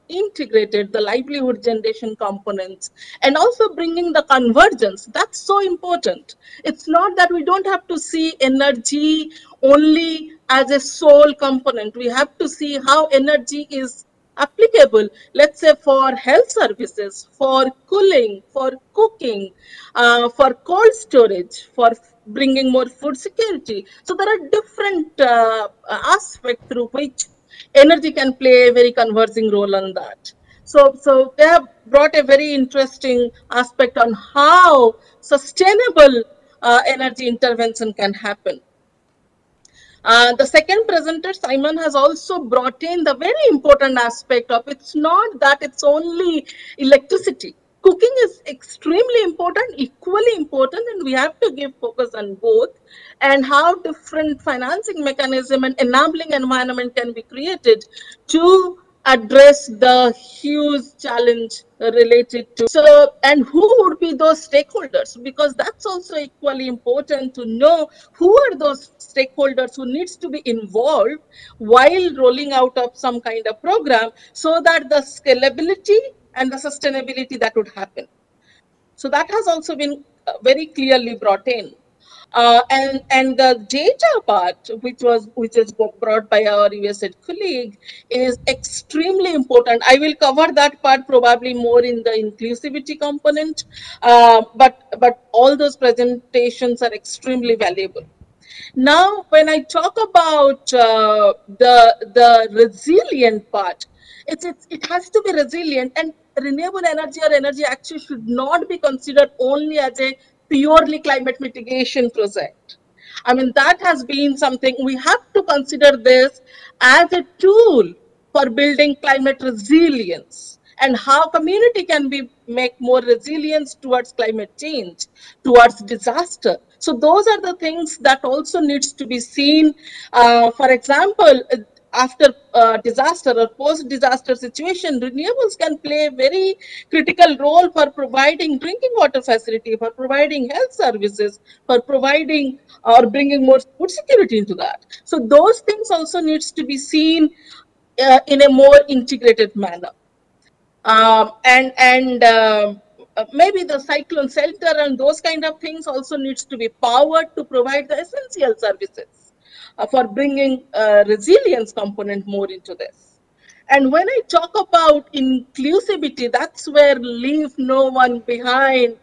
integrated the livelihood generation components and also bringing the convergence. That's so important. It's not that we don't have to see energy only as a sole component. We have to see how energy is applicable, let's say for health services, for cooling, for cooking, for cold storage, for bringing more food security. So there are different aspects through which energy can play a very converging role on that. So they have brought a very interesting aspect on how sustainable energy intervention can happen. The second presenter, Simon, has also brought in the very important aspect of it's not that it's only electricity. Cooking is extremely important, equally important, and we have to give focus on both, and how different financing mechanism and enabling environment can be created to address the huge challenge related to. So, and who would be those stakeholders? Because that's also equally important to know who are those stakeholders who needs to be involved while rolling out of some kind of program, so that the scalability and the sustainability that would happen. So that has also been very clearly brought in. And the data part, which is brought by our USAID colleague, is extremely important. I will cover that part probably more in the inclusivity component, but all those presentations are extremely valuable. Now, when I talk about the resilient part, it has to be resilient, and renewable energy or energy actually should not be considered only as a purely climate mitigation project. I mean, that has been something we have to consider this as a tool for building climate resilience, and how community can be make more resilience towards climate change, towards disaster. So those are the things that also needs to be seen. For example, after disaster or post-disaster situation, renewables can play a very critical role for providing drinking water facility, for providing health services, for providing or bringing more food security into that. So those things also needs to be seen in a more integrated manner. Maybe the cyclone shelter and those kind of things also needs to be powered to provide the essential services. for bringing resilience component more into this. And when I talk about inclusivity, that's where leave no one behind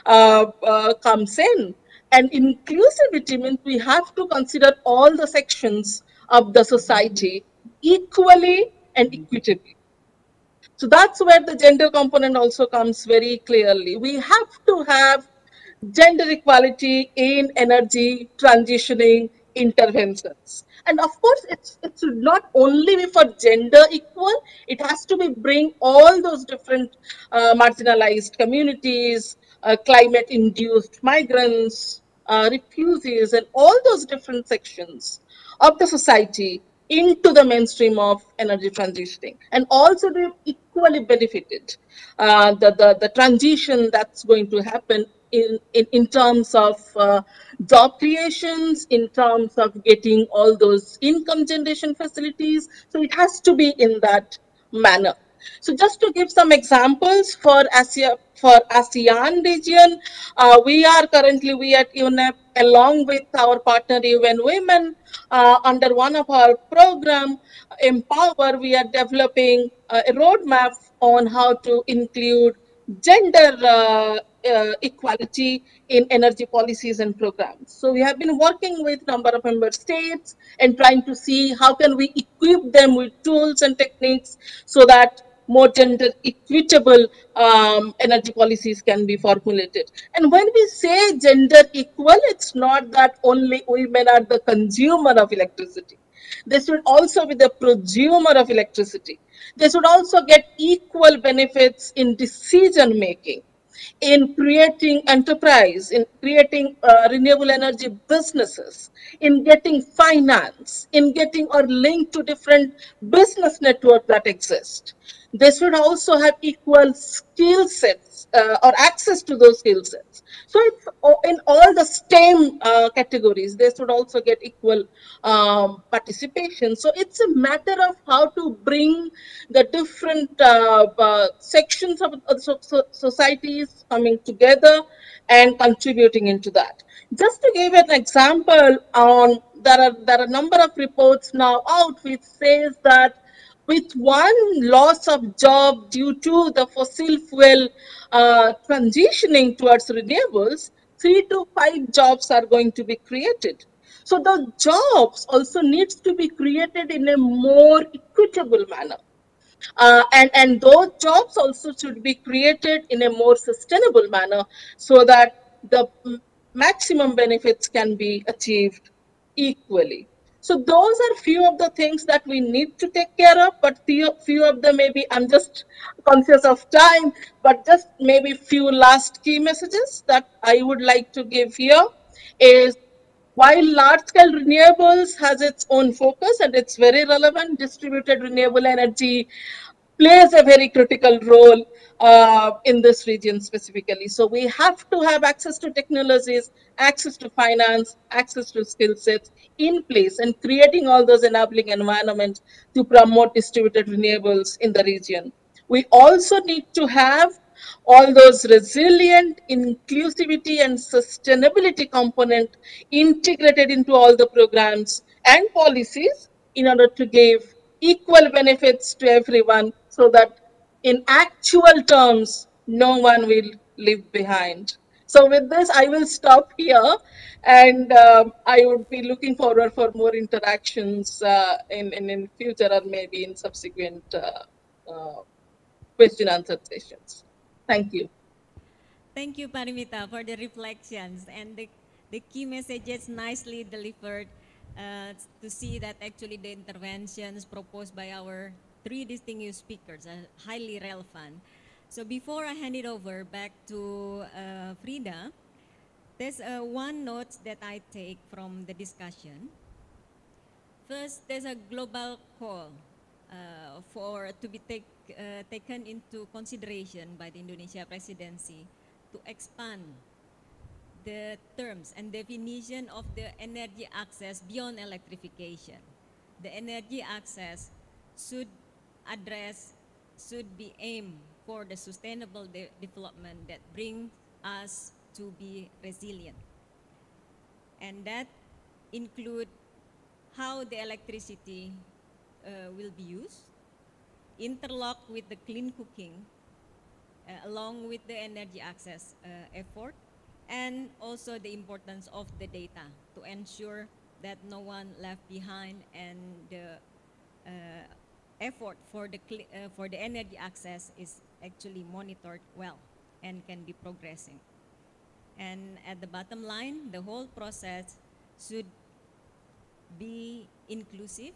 comes in. And inclusivity means we have to consider all the sections of the society equally and equitably. So that's where the gender component also comes very clearly. We have to have gender equality in energy transitioning interventions. And of course, it should not only be for gender equal, it has to be bring all those different marginalized communities, climate induced migrants, refugees, and all those different sections of the society into the mainstream of energy transitioning, and also be equally benefited the transition that's going to happen in terms of job creations, in terms of getting all those income generation facilities. So it has to be in that manner. So just to give some examples for ASEAN region, we at UNEP along with our partner UN Women under one of our program, Empower, we are developing a roadmap on how to include gender equality in energy policies and programs. So we have been working with number of member states and trying to see how can we equip them with tools and techniques so that more gender equitable energy policies can be formulated. And when we say gender equal, it's not that only women are the consumer of electricity. They should also be the prosumer of electricity. They should also get equal benefits in decision making, in creating enterprise, in creating renewable energy businesses, in getting finance, in getting or linked to different business networks that exist. They should also have equal skill sets or access to those skill sets. So it's in all the STEM categories, they should also get equal participation. So it's a matter of how to bring the different sections of societies coming together and contributing into that. Just to give an example, there are a number of reports now out which says that with one loss of job due to the fossil fuel transitioning towards renewables, 3 to 5 jobs are going to be created. So the jobs also needs to be created in a more equitable manner. And those jobs also should be created in a more sustainable manner so that the maximum benefits can be achieved equally. So those are few of the things that we need to take care of, but few of them maybe I'm just conscious of time, but just maybe few last key messages that I would like to give here is while large-scale renewables has its own focus and it's very relevant, distributed renewable energy plays a very critical role in this region specifically. So we have to have access to technologies, access to finance, access to skill sets in place and creating all those enabling environments to promote distributed renewables in the region. We also need to have all those resilient inclusivity and sustainability component integrated into all the programs and policies in order to give equal benefits to everyone so that in actual terms, no one will leave behind. So with this, I will stop here and I would be looking forward for more interactions in future or maybe in subsequent question answer sessions. Thank you. Thank you, Parimita, for the reflections and the key messages nicely delivered to see that actually the interventions proposed by our 3 distinguished speakers are highly relevant. So before I hand it over back to Frida, there's one note that I take from the discussion. First, there's a global call to be taken into consideration by the Indonesia presidency to expand the terms and definition of the energy access beyond electrification. The energy access should be aimed for the sustainable development that brings us to be resilient. And that include how the electricity will be used, interlock with the clean cooking, along with the energy access effort, and also the importance of the data to ensure that no one left behind, and the effort for the energy access is actually monitored well and can be progressing. And at the bottom line, the whole process should be inclusive,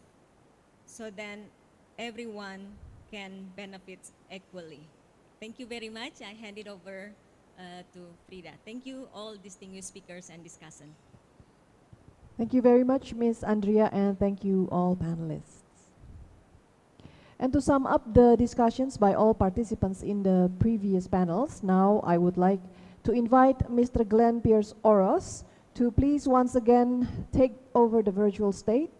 so then everyone can benefit equally. Thank you very much. I hand it over to Frida. Thank you, all distinguished speakers and discussants. Thank you very much, Ms. Andrea, and thank you all panelists. And to sum up the discussions by all participants in the previous panels, now I would like to invite Mr. Glenn Pierce Oros to please once again take over the virtual stage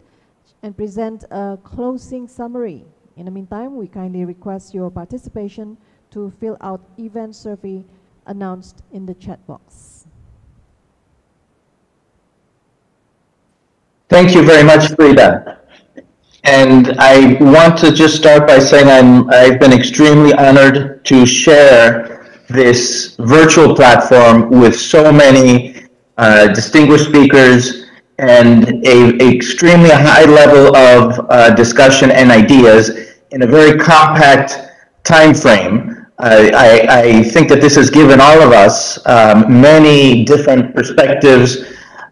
and present a closing summary. In the meantime, we kindly request your participation to fill out event survey announced in the chat box. Thank you very much, Frida. And I want to just start by saying I've been extremely honored to share this virtual platform with so many distinguished speakers and an extremely high level of discussion and ideas in a very compact time frame. I think that this has given all of us many different perspectives,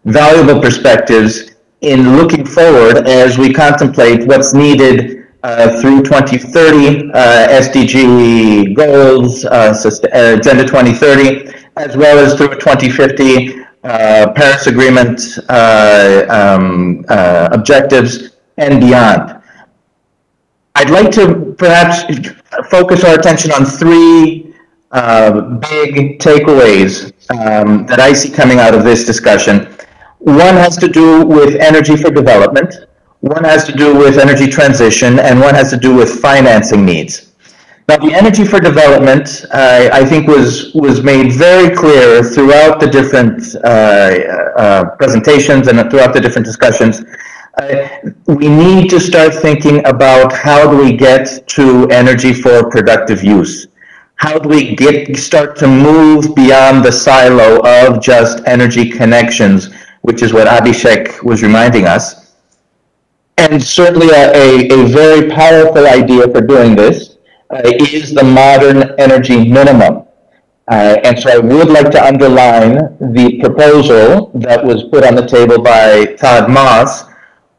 valuable perspectives, in looking forward as we contemplate what's needed through 2030, SDG goals, Agenda 2030, as well as through 2050, Paris Agreement objectives and beyond. I'd like to perhaps focus our attention on three big takeaways that I see coming out of this discussion. One has to do with energy for development, one has to do with energy transition, and one has to do with financing needs. Now, the energy for development, I think, was made very clear throughout the different presentations and throughout the different discussions. We need to start thinking about how do we get to energy for productive use. How do we start to move beyond the silo of just energy connections, which is what Abhishek was reminding us. And certainly a very powerful idea for doing this is the modern energy minimum. And so I would like to underline the proposal that was put on the table by Todd Moss,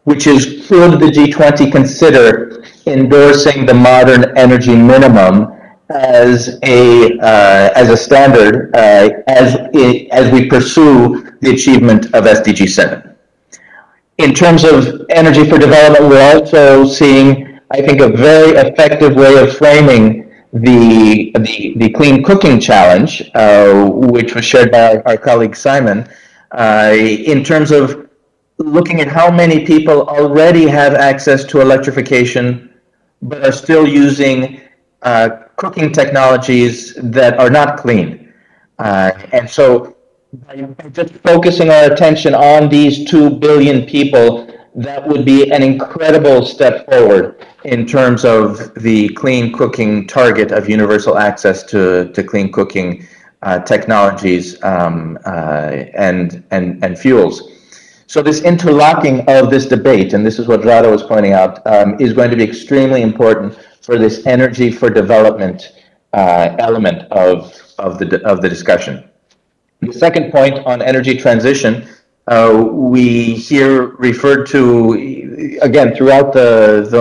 which is, could the G20 consider endorsing the modern energy minimum as a standard as we pursue the achievement of SDG 7. In terms of energy for development, we're also seeing, I think, a very effective way of framing the clean cooking challenge, which was shared by our colleague Simon, in terms of looking at how many people already have access to electrification but are still using cooking technologies that are not clean. And so by just focusing our attention on these 2 billion people, that would be an incredible step forward in terms of the clean cooking target of universal access to clean cooking technologies and fuels. So this interlocking of this debate, and this is what Rado was pointing out, is going to be extremely important for this energy for development element of the discussion. The second point on energy transition, we here referred to again throughout the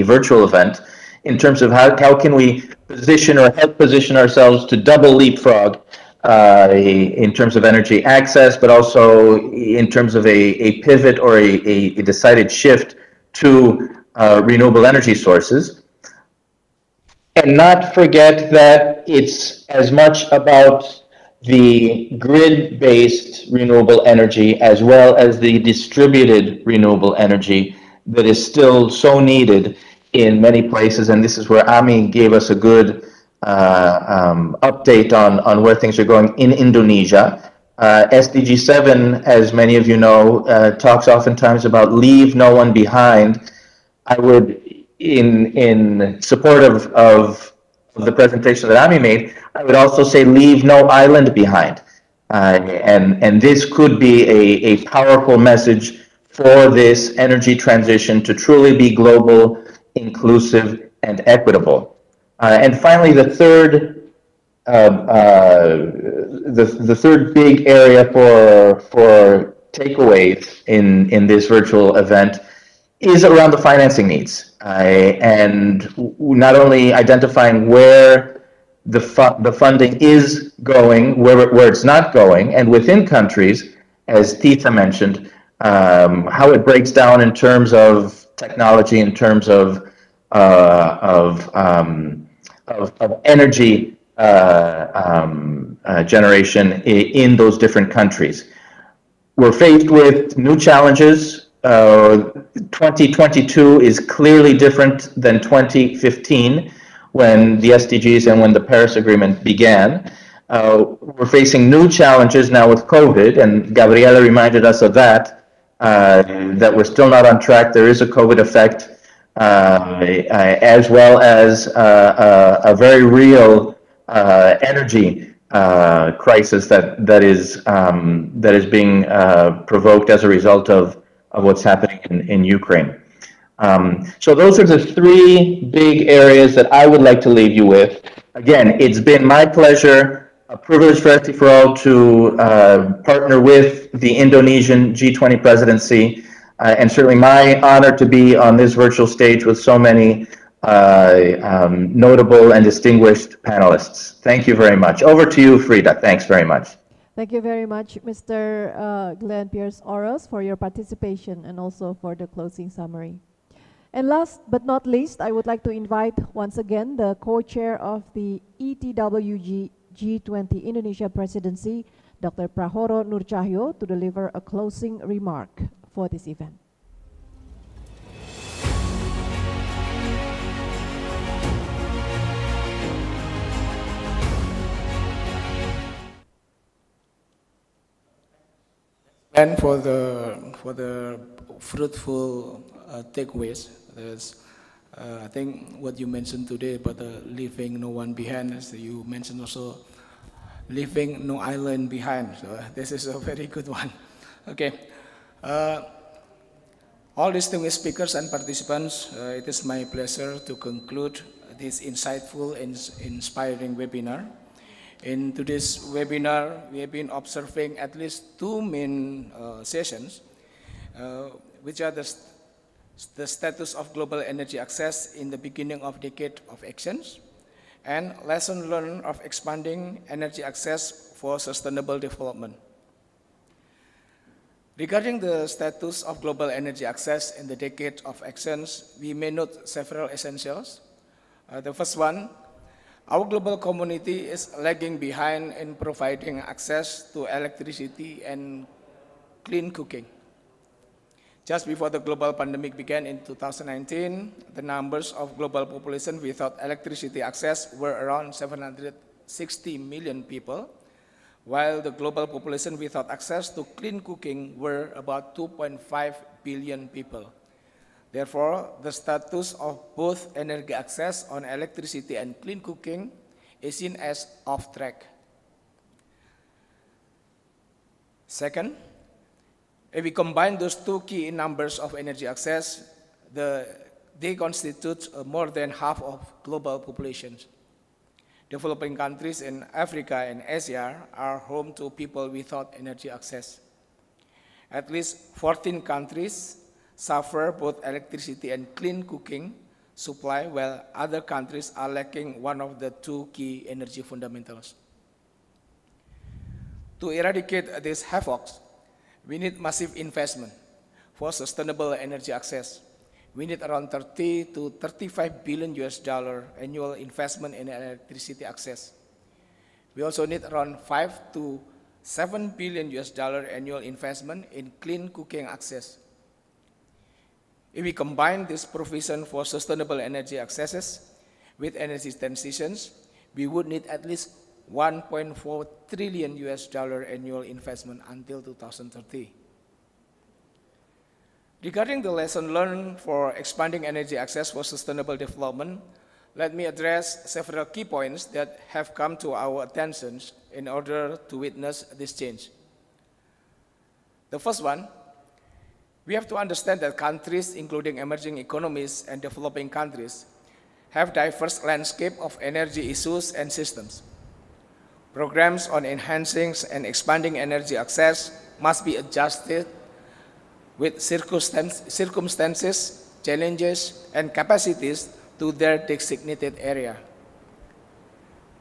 virtual event in terms of how can we position or help position ourselves to double leapfrog in terms of energy access, but also in terms of a pivot or a decided shift to renewable energy sources. And not forget that it's as much about the grid-based renewable energy as well as the distributed renewable energy that is still so needed in many places. And this is where Ami gave us a good update on where things are going in Indonesia. SDG 7, as many of you know, talks oftentimes about leave no one behind. I would, in support of the presentation that Ami made, I would also say leave no island behind. And this could be a powerful message for this energy transition to truly be global, inclusive, and equitable. And finally, the third big area for takeaways in this virtual event is around the financing needs, and not only identifying where the funding is going, where it's not going, and within countries, as Tita mentioned, how it breaks down in terms of technology, in terms of energy generation in those different countries. We're faced with new challenges. 2022 is clearly different than 2015 when the SDGs and when the Paris Agreement began. We're facing new challenges now with COVID, and Gabriela reminded us of that, that we're still not on track. There is a COVID effect, as well as a very real energy crisis that is being provoked as a result of what's happening in Ukraine. So those are the three big areas that I would like to leave you with. Again, it's been my pleasure, a privilege for ST4All to partner with the Indonesian G20 presidency, and certainly my honor to be on this virtual stage with so many notable and distinguished panelists. Thank you very much. Over to you, Frida. Thanks very much. Thank you very much, Mr. Glenn Pierce Oros, for your participation and also for the closing summary. And last but not least, I would like to invite once again the co-chair of the ETWG G20 Indonesia Presidency, Dr. Prahoro Nurcahyo, to deliver a closing remark for this event. And for the fruitful takeaways, I think what you mentioned today about leaving no one behind, as you mentioned also, leaving no island behind. So this is a very good one. Okay. All distinguished speakers and participants, it is my pleasure to conclude this insightful and inspiring webinar. In today's webinar, we have been observing at least two main sessions, which are the status of global energy access in the beginning of decade of actions, and lesson learned of expanding energy access for sustainable development. Regarding the status of global energy access in the decade of actions, we may note several essentials. The first one, our global community is lagging behind in providing access to electricity and clean cooking. Just before the global pandemic began in 2019, the numbers of global population without electricity access were around 760 million people, while the global population without access to clean cooking were about 2.5 billion people. Therefore, the status of both energy access on electricity and clean cooking is seen as off track. Second, if we combine those two key numbers of energy access, they constitute more than half of global populations. Developing countries in Africa and Asia are home to people without energy access. At least 14 countries suffer both electricity and clean cooking supply, while other countries are lacking one of the two key energy fundamentals. To eradicate these havocs, we need massive investment for sustainable energy access. We need around 30 to 35 billion US dollar annual investment in electricity access. We also need around 5 to 7 billion US dollar annual investment in clean cooking access. If we combine this provision for sustainable energy accesses with energy transitions, we would need at least $1.4 trillion annual investment until 2030. Regarding the lesson learned for expanding energy access for sustainable development, let me address several key points that have come to our attention in order to witness this change. The first one, we have to understand that countries, including emerging economies and developing countries, have diverse landscape of energy issues and systems. Programs on enhancing and expanding energy access must be adjusted with circumstances, challenges, and capacities to their designated area.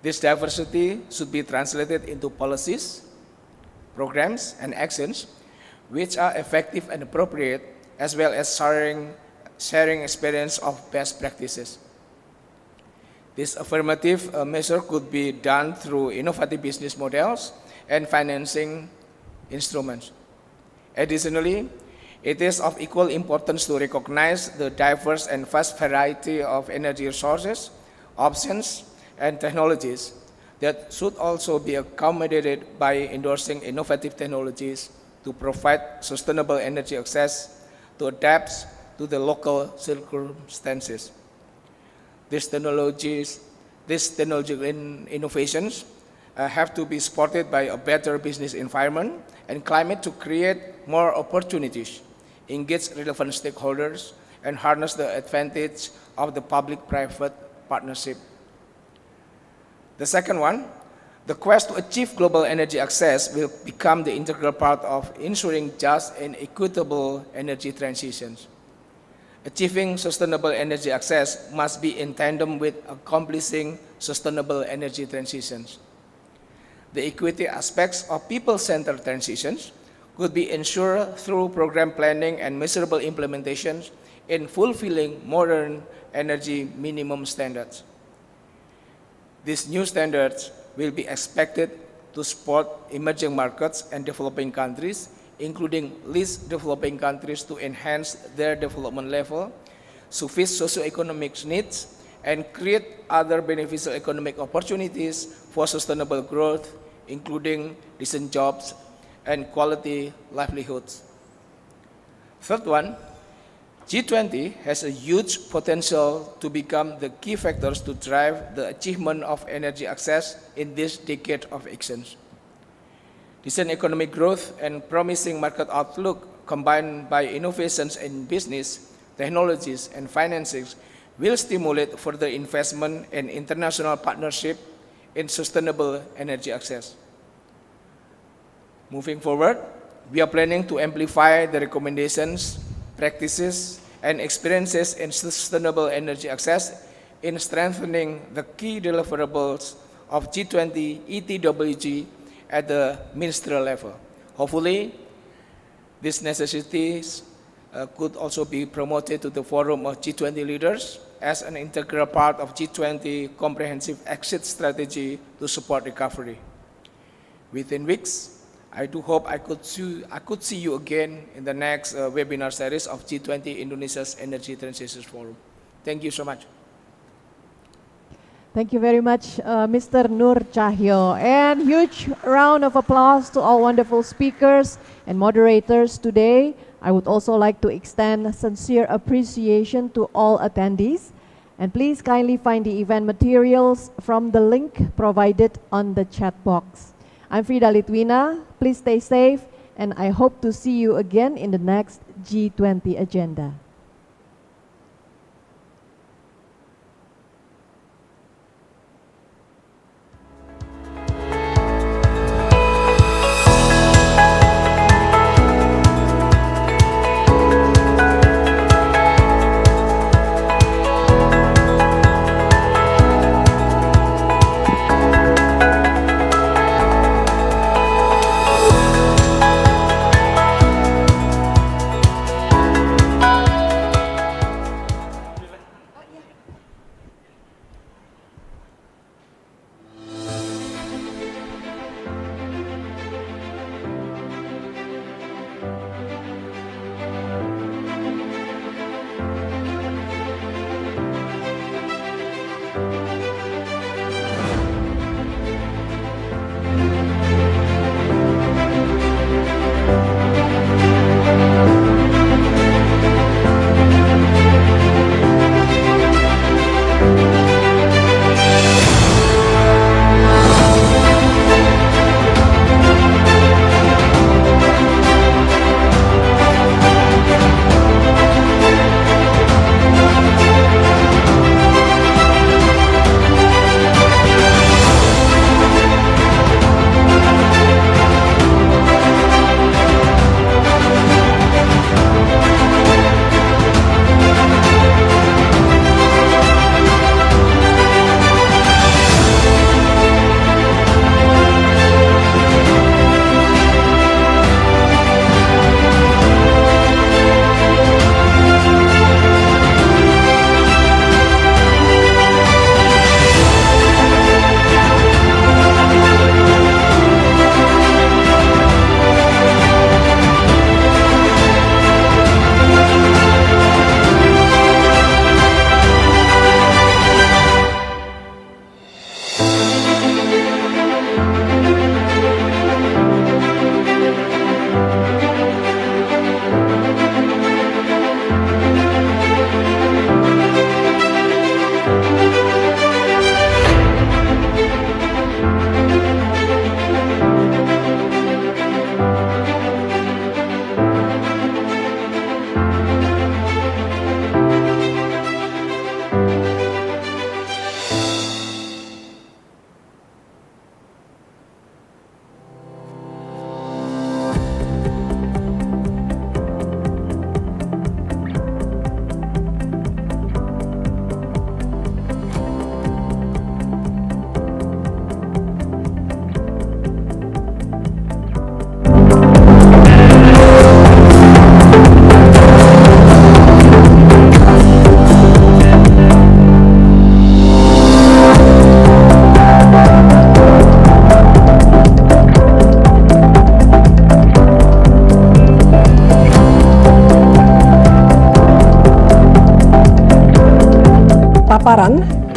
This diversity should be translated into policies, programs, and actions which are effective and appropriate, as well as sharing experience of best practices. This affirmative measure could be done through innovative business models and financing instruments. Additionally, it is of equal importance to recognize the diverse and vast variety of energy resources, options, and technologies that should also be accommodated by endorsing innovative technologies to provide sustainable energy access to adapt to the local circumstances. These technological innovations have to be supported by a better business environment and climate to create more opportunities, engage relevant stakeholders, and harness the advantage of the public-private partnership. The second one, the quest to achieve global energy access will become the integral part of ensuring just and equitable energy transitions. Achieving sustainable energy access must be in tandem with accomplishing sustainable energy transitions. The equity aspects of people-centered transitions could be ensured through program planning and measurable implementations in fulfilling modern energy minimum standards. These new standards will be expected to support emerging markets and developing countries, including least developing countries, to enhance their development level, suffice socioeconomic needs, and create other beneficial economic opportunities for sustainable growth, including decent jobs and quality livelihoods. Third one, G20 has a huge potential to become the key factors to drive the achievement of energy access in this decade of actions. Decent economic growth and promising market outlook combined by innovations in business, technologies, and financing will stimulate further investment and international partnership in sustainable energy access. Moving forward, we are planning to amplify the recommendations, practices, and experiences in sustainable energy access in strengthening the key deliverables of G20 ETWG at the ministerial level. Hopefully, these necessities could also be promoted to the forum of G20 leaders as an integral part of G20 comprehensive exit strategy to support recovery. Within weeks, I do hope I could see you again in the next webinar series of G20 Indonesia's Energy Transition Forum. Thank you so much. Thank you very much, Mr. Nur Cahyo. And huge round of applause to all wonderful speakers and moderators today. I would also like to extend sincere appreciation to all attendees. And please kindly find the event materials from the link provided on the chat box. I'm Frida Litwina. Please stay safe, and I hope to see you again in the next G20 agenda.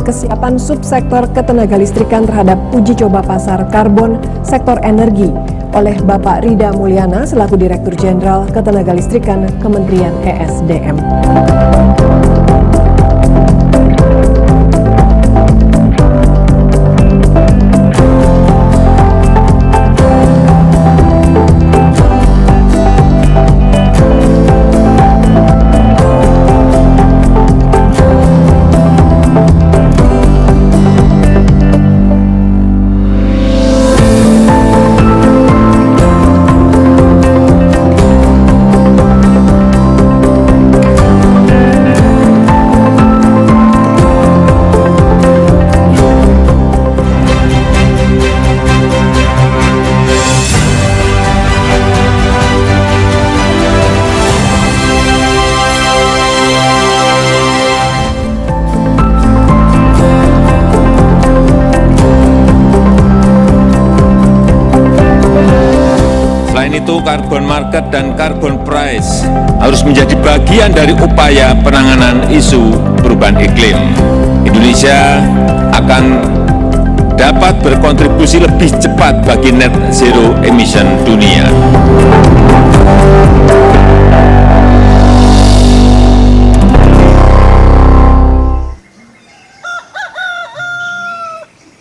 kesiapan subsektor ketenagalistrikan terhadap uji coba pasar karbon sektor energi oleh Bapak Rida Mulyana selaku Direktur Jenderal Ketenagalistrikan Kementerian ESDM. Itu carbon market dan carbon price harus menjadi bagian dari upaya penanganan isu perubahan iklim. Indonesia akan dapat berkontribusi lebih cepat bagi net zero emission dunia.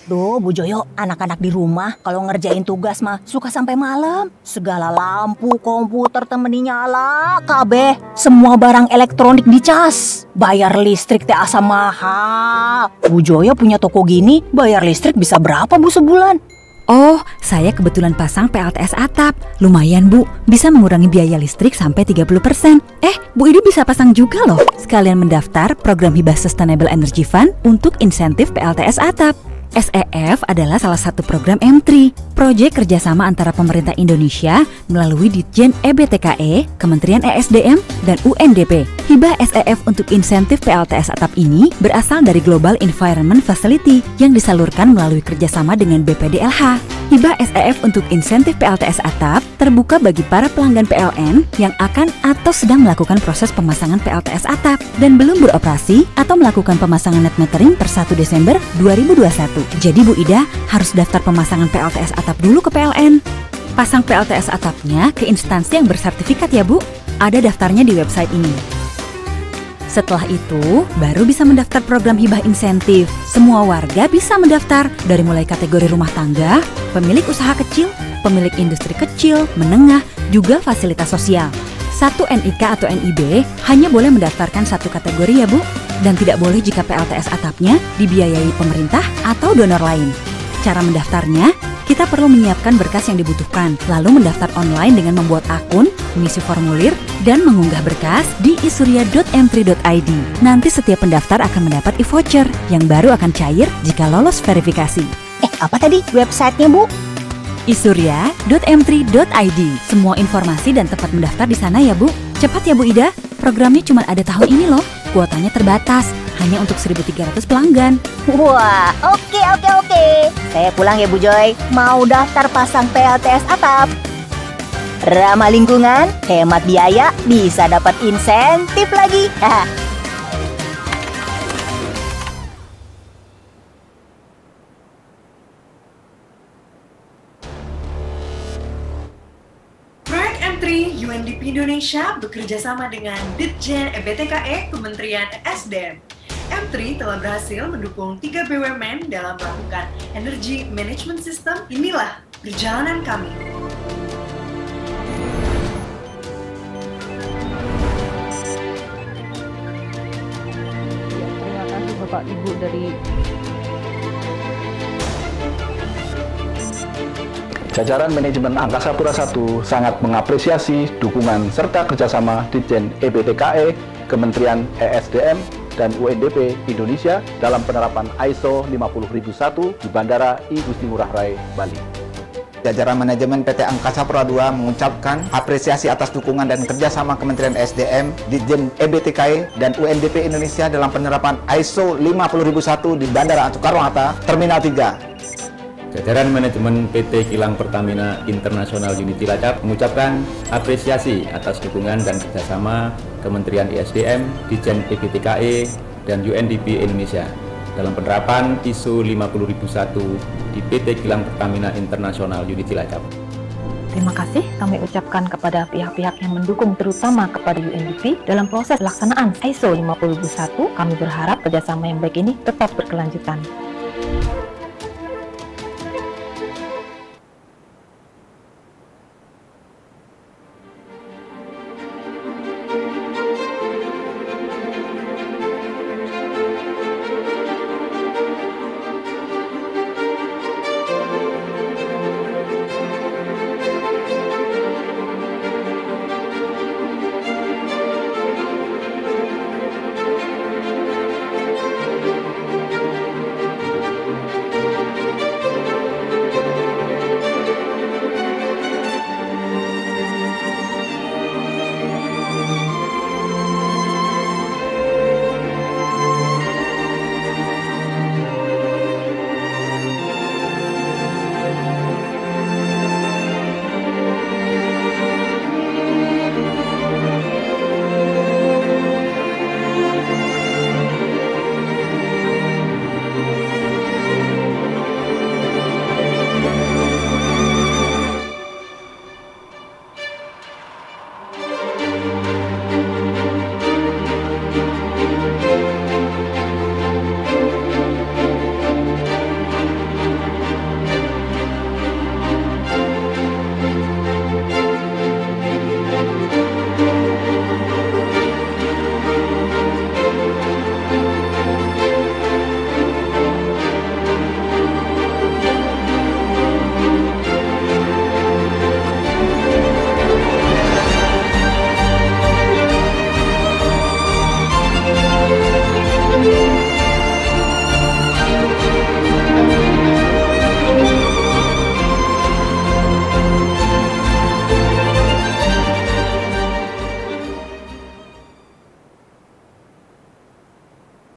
Duh, Bu Joyo, anak-anak di rumah kalau ngerjain tugas mah suka sampai malam. Segala lampu, komputer temeni nyala, kabeh. Semua barang elektronik dicas. Bayar listrik teh asa mahal. Bu Joyo punya toko gini, bayar listrik bisa berapa Bu sebulan? Oh, saya kebetulan pasang PLTS atap. Lumayan Bu, bisa mengurangi biaya listrik sampai 30%. Bu Idi bisa pasang juga loh. Sekalian mendaftar program Hibah Sustainable Energy Fund untuk insentif PLTS atap. SEF adalah salah satu program M3, proyek kerjasama antara pemerintah Indonesia melalui Ditjen EBTKE, Kementerian ESDM, dan UNDP. Hibah SEF untuk insentif PLTS atap ini berasal dari Global Environment Facility yang disalurkan melalui kerjasama dengan BPDLH. Hibah SEF untuk insentif PLTS atap terbuka bagi para pelanggan PLN yang akan atau sedang melakukan proses pemasangan PLTS atap dan belum beroperasi atau melakukan pemasangan net metering per 1 Desember 2021. Jadi Bu Ida harus daftar pemasangan PLTS atap dulu ke PLN. Pasang PLTS atapnya ke instansi yang bersertifikat ya Bu. Ada daftarnya di website ini. Setelah itu, baru bisa mendaftar program hibah insentif. Semua warga bisa mendaftar dari mulai kategori rumah tangga, pemilik usaha kecil, pemilik industri kecil, menengah, juga fasilitas sosial. Satu NIK atau NIB hanya boleh mendaftarkan satu kategori ya Bu, dan tidak boleh jika PLTS atapnya dibiayai pemerintah atau donor lain. Cara mendaftarnya, kita perlu menyiapkan berkas yang dibutuhkan, lalu mendaftar online dengan membuat akun, mengisi formulir, dan mengunggah berkas di isuria.m3.id. Nanti setiap pendaftar akan mendapat e-voucher yang baru akan cair jika lolos verifikasi. Apa tadi websitenya Bu? isuria.m3.id. Semua informasi dan tempat mendaftar di sana ya Bu. Cepat ya Bu Ida, programnya cuma ada tahun ini loh. Kuotanya terbatas, hanya untuk 1.300 pelanggan. Wah, oke. Saya pulang ya Bu Joy, mau daftar pasang PLTS atap. Ramah lingkungan, hemat biaya, bisa dapat insentif lagi. UNDP Indonesia bekerja sama dengan Ditjen EBTKE Kementerian ESDM. M3 telah berhasil mendukung 3 BUMN dalam melakukan Energy Management System. Inilah perjalanan kami. Terima kasih Bapak Ibu dari Jajaran Manajemen Angkasa Pura I sangat mengapresiasi dukungan serta kerjasama Ditjen EBTKE, Kementerian ESDM, dan UNDP Indonesia dalam penerapan ISO 50001 di Bandara I Gusti Ngurah Rai, Bali. Jajaran manajemen PT Angkasa Pura II mengucapkan apresiasi atas dukungan dan kerjasama Kementerian ESDM, Ditjen EBTKE, dan UNDP Indonesia dalam penerapan ISO 50001 di Bandara Soekarno-Hatta, Terminal 3. Jajaran manajemen PT Kilang Pertamina International Unit Cilacap mengucapkan apresiasi atas dukungan dan kerjasama Kementerian ESDM, Ditjen EBTKE, dan UNDP Indonesia dalam penerapan ISO 50001 di PT Kilang Pertamina International Unit Cilacap. Terima kasih kami ucapkan kepada pihak-pihak yang mendukung, terutama kepada UNDP dalam proses pelaksanaan ISO 50001. Kami berharap kerjasama yang baik ini tetap berkelanjutan.